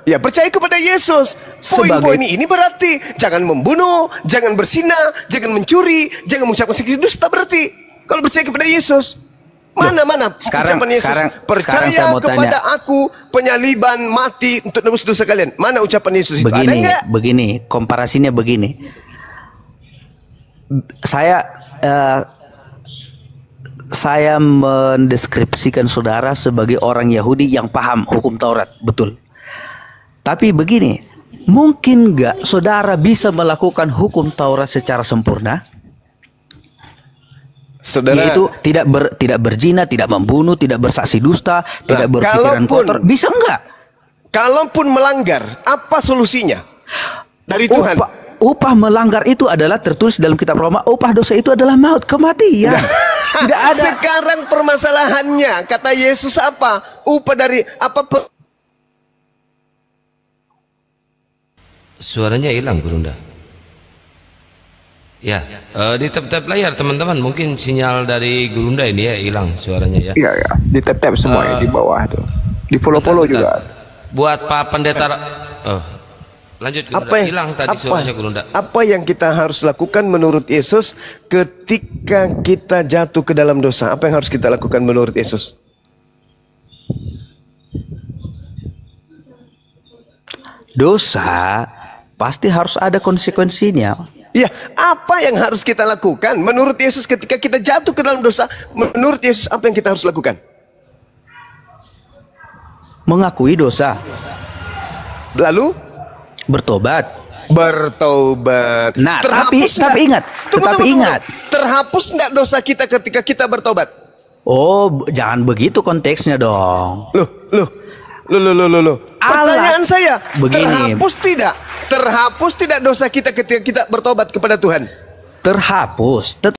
E: Ya, percaya kepada Yesus. Poin-poin ini berarti jangan membunuh, jangan berzina, jangan mencuri, jangan mengucapkan sekali dusta berarti. Kalau percaya kepada Yesus. Mana
B: sekarang,
E: ucapan Yesus?
B: sekarang saya
E: Percaya
B: mau
E: kepada
B: tanya.
E: aku, penyaliban, mati untuk nebus dosa kalian. Mana ucapan Yesus itu? Ada enggak?
B: Begini, komparasinya begini. Saya mendeskripsikan saudara sebagai orang Yahudi yang paham hukum Taurat, betul. Tapi begini, mungkin nggak saudara bisa melakukan hukum Taurat secara sempurna?
E: Saudara,
B: Yaitu tidak berzina, tidak membunuh, tidak bersaksi dusta, tidak berpikiran kotor. Bisa nggak?
E: Kalaupun melanggar, apa solusinya dari Tuhan?
B: Upah melanggar itu adalah tertulis dalam kitab Roma, upah dosa itu adalah maut, kematian. Tidak ada.
E: Sekarang permasalahannya, kata Yesus apa? Upah dari apa?
F: Suaranya hilang, Gurunda. Ya, di tap-tap layar teman-teman, mungkin sinyal dari Gurunda ini ya hilang suaranya ya.
C: Iya ya, di tap-tap semua ya, di bawah tuh. Di follow-follow juga.
F: Buat Pak Pendeta, lanjut Gurunda. Hilang tadi suaranya Gurunda.
E: Apa yang kita harus lakukan menurut Yesus ketika kita jatuh ke dalam dosa? Apa yang harus kita lakukan menurut Yesus?
B: Dosa pasti harus ada konsekuensinya.
E: Ya, apa yang harus kita lakukan menurut Yesus ketika kita jatuh ke dalam dosa? Menurut Yesus apa yang kita harus lakukan?
B: Mengakui dosa.
E: Lalu
B: bertobat.
E: Bertobat.
B: Nah, tapi ingat, ingat.
E: Terhapus enggak dosa kita ketika kita bertobat?
B: Oh, jangan begitu konteksnya dong.
E: Loh. Pertanyaan saya,
B: begini.
E: Terhapus tidak dosa kita ketika kita bertobat kepada Tuhan?
B: Terhapus.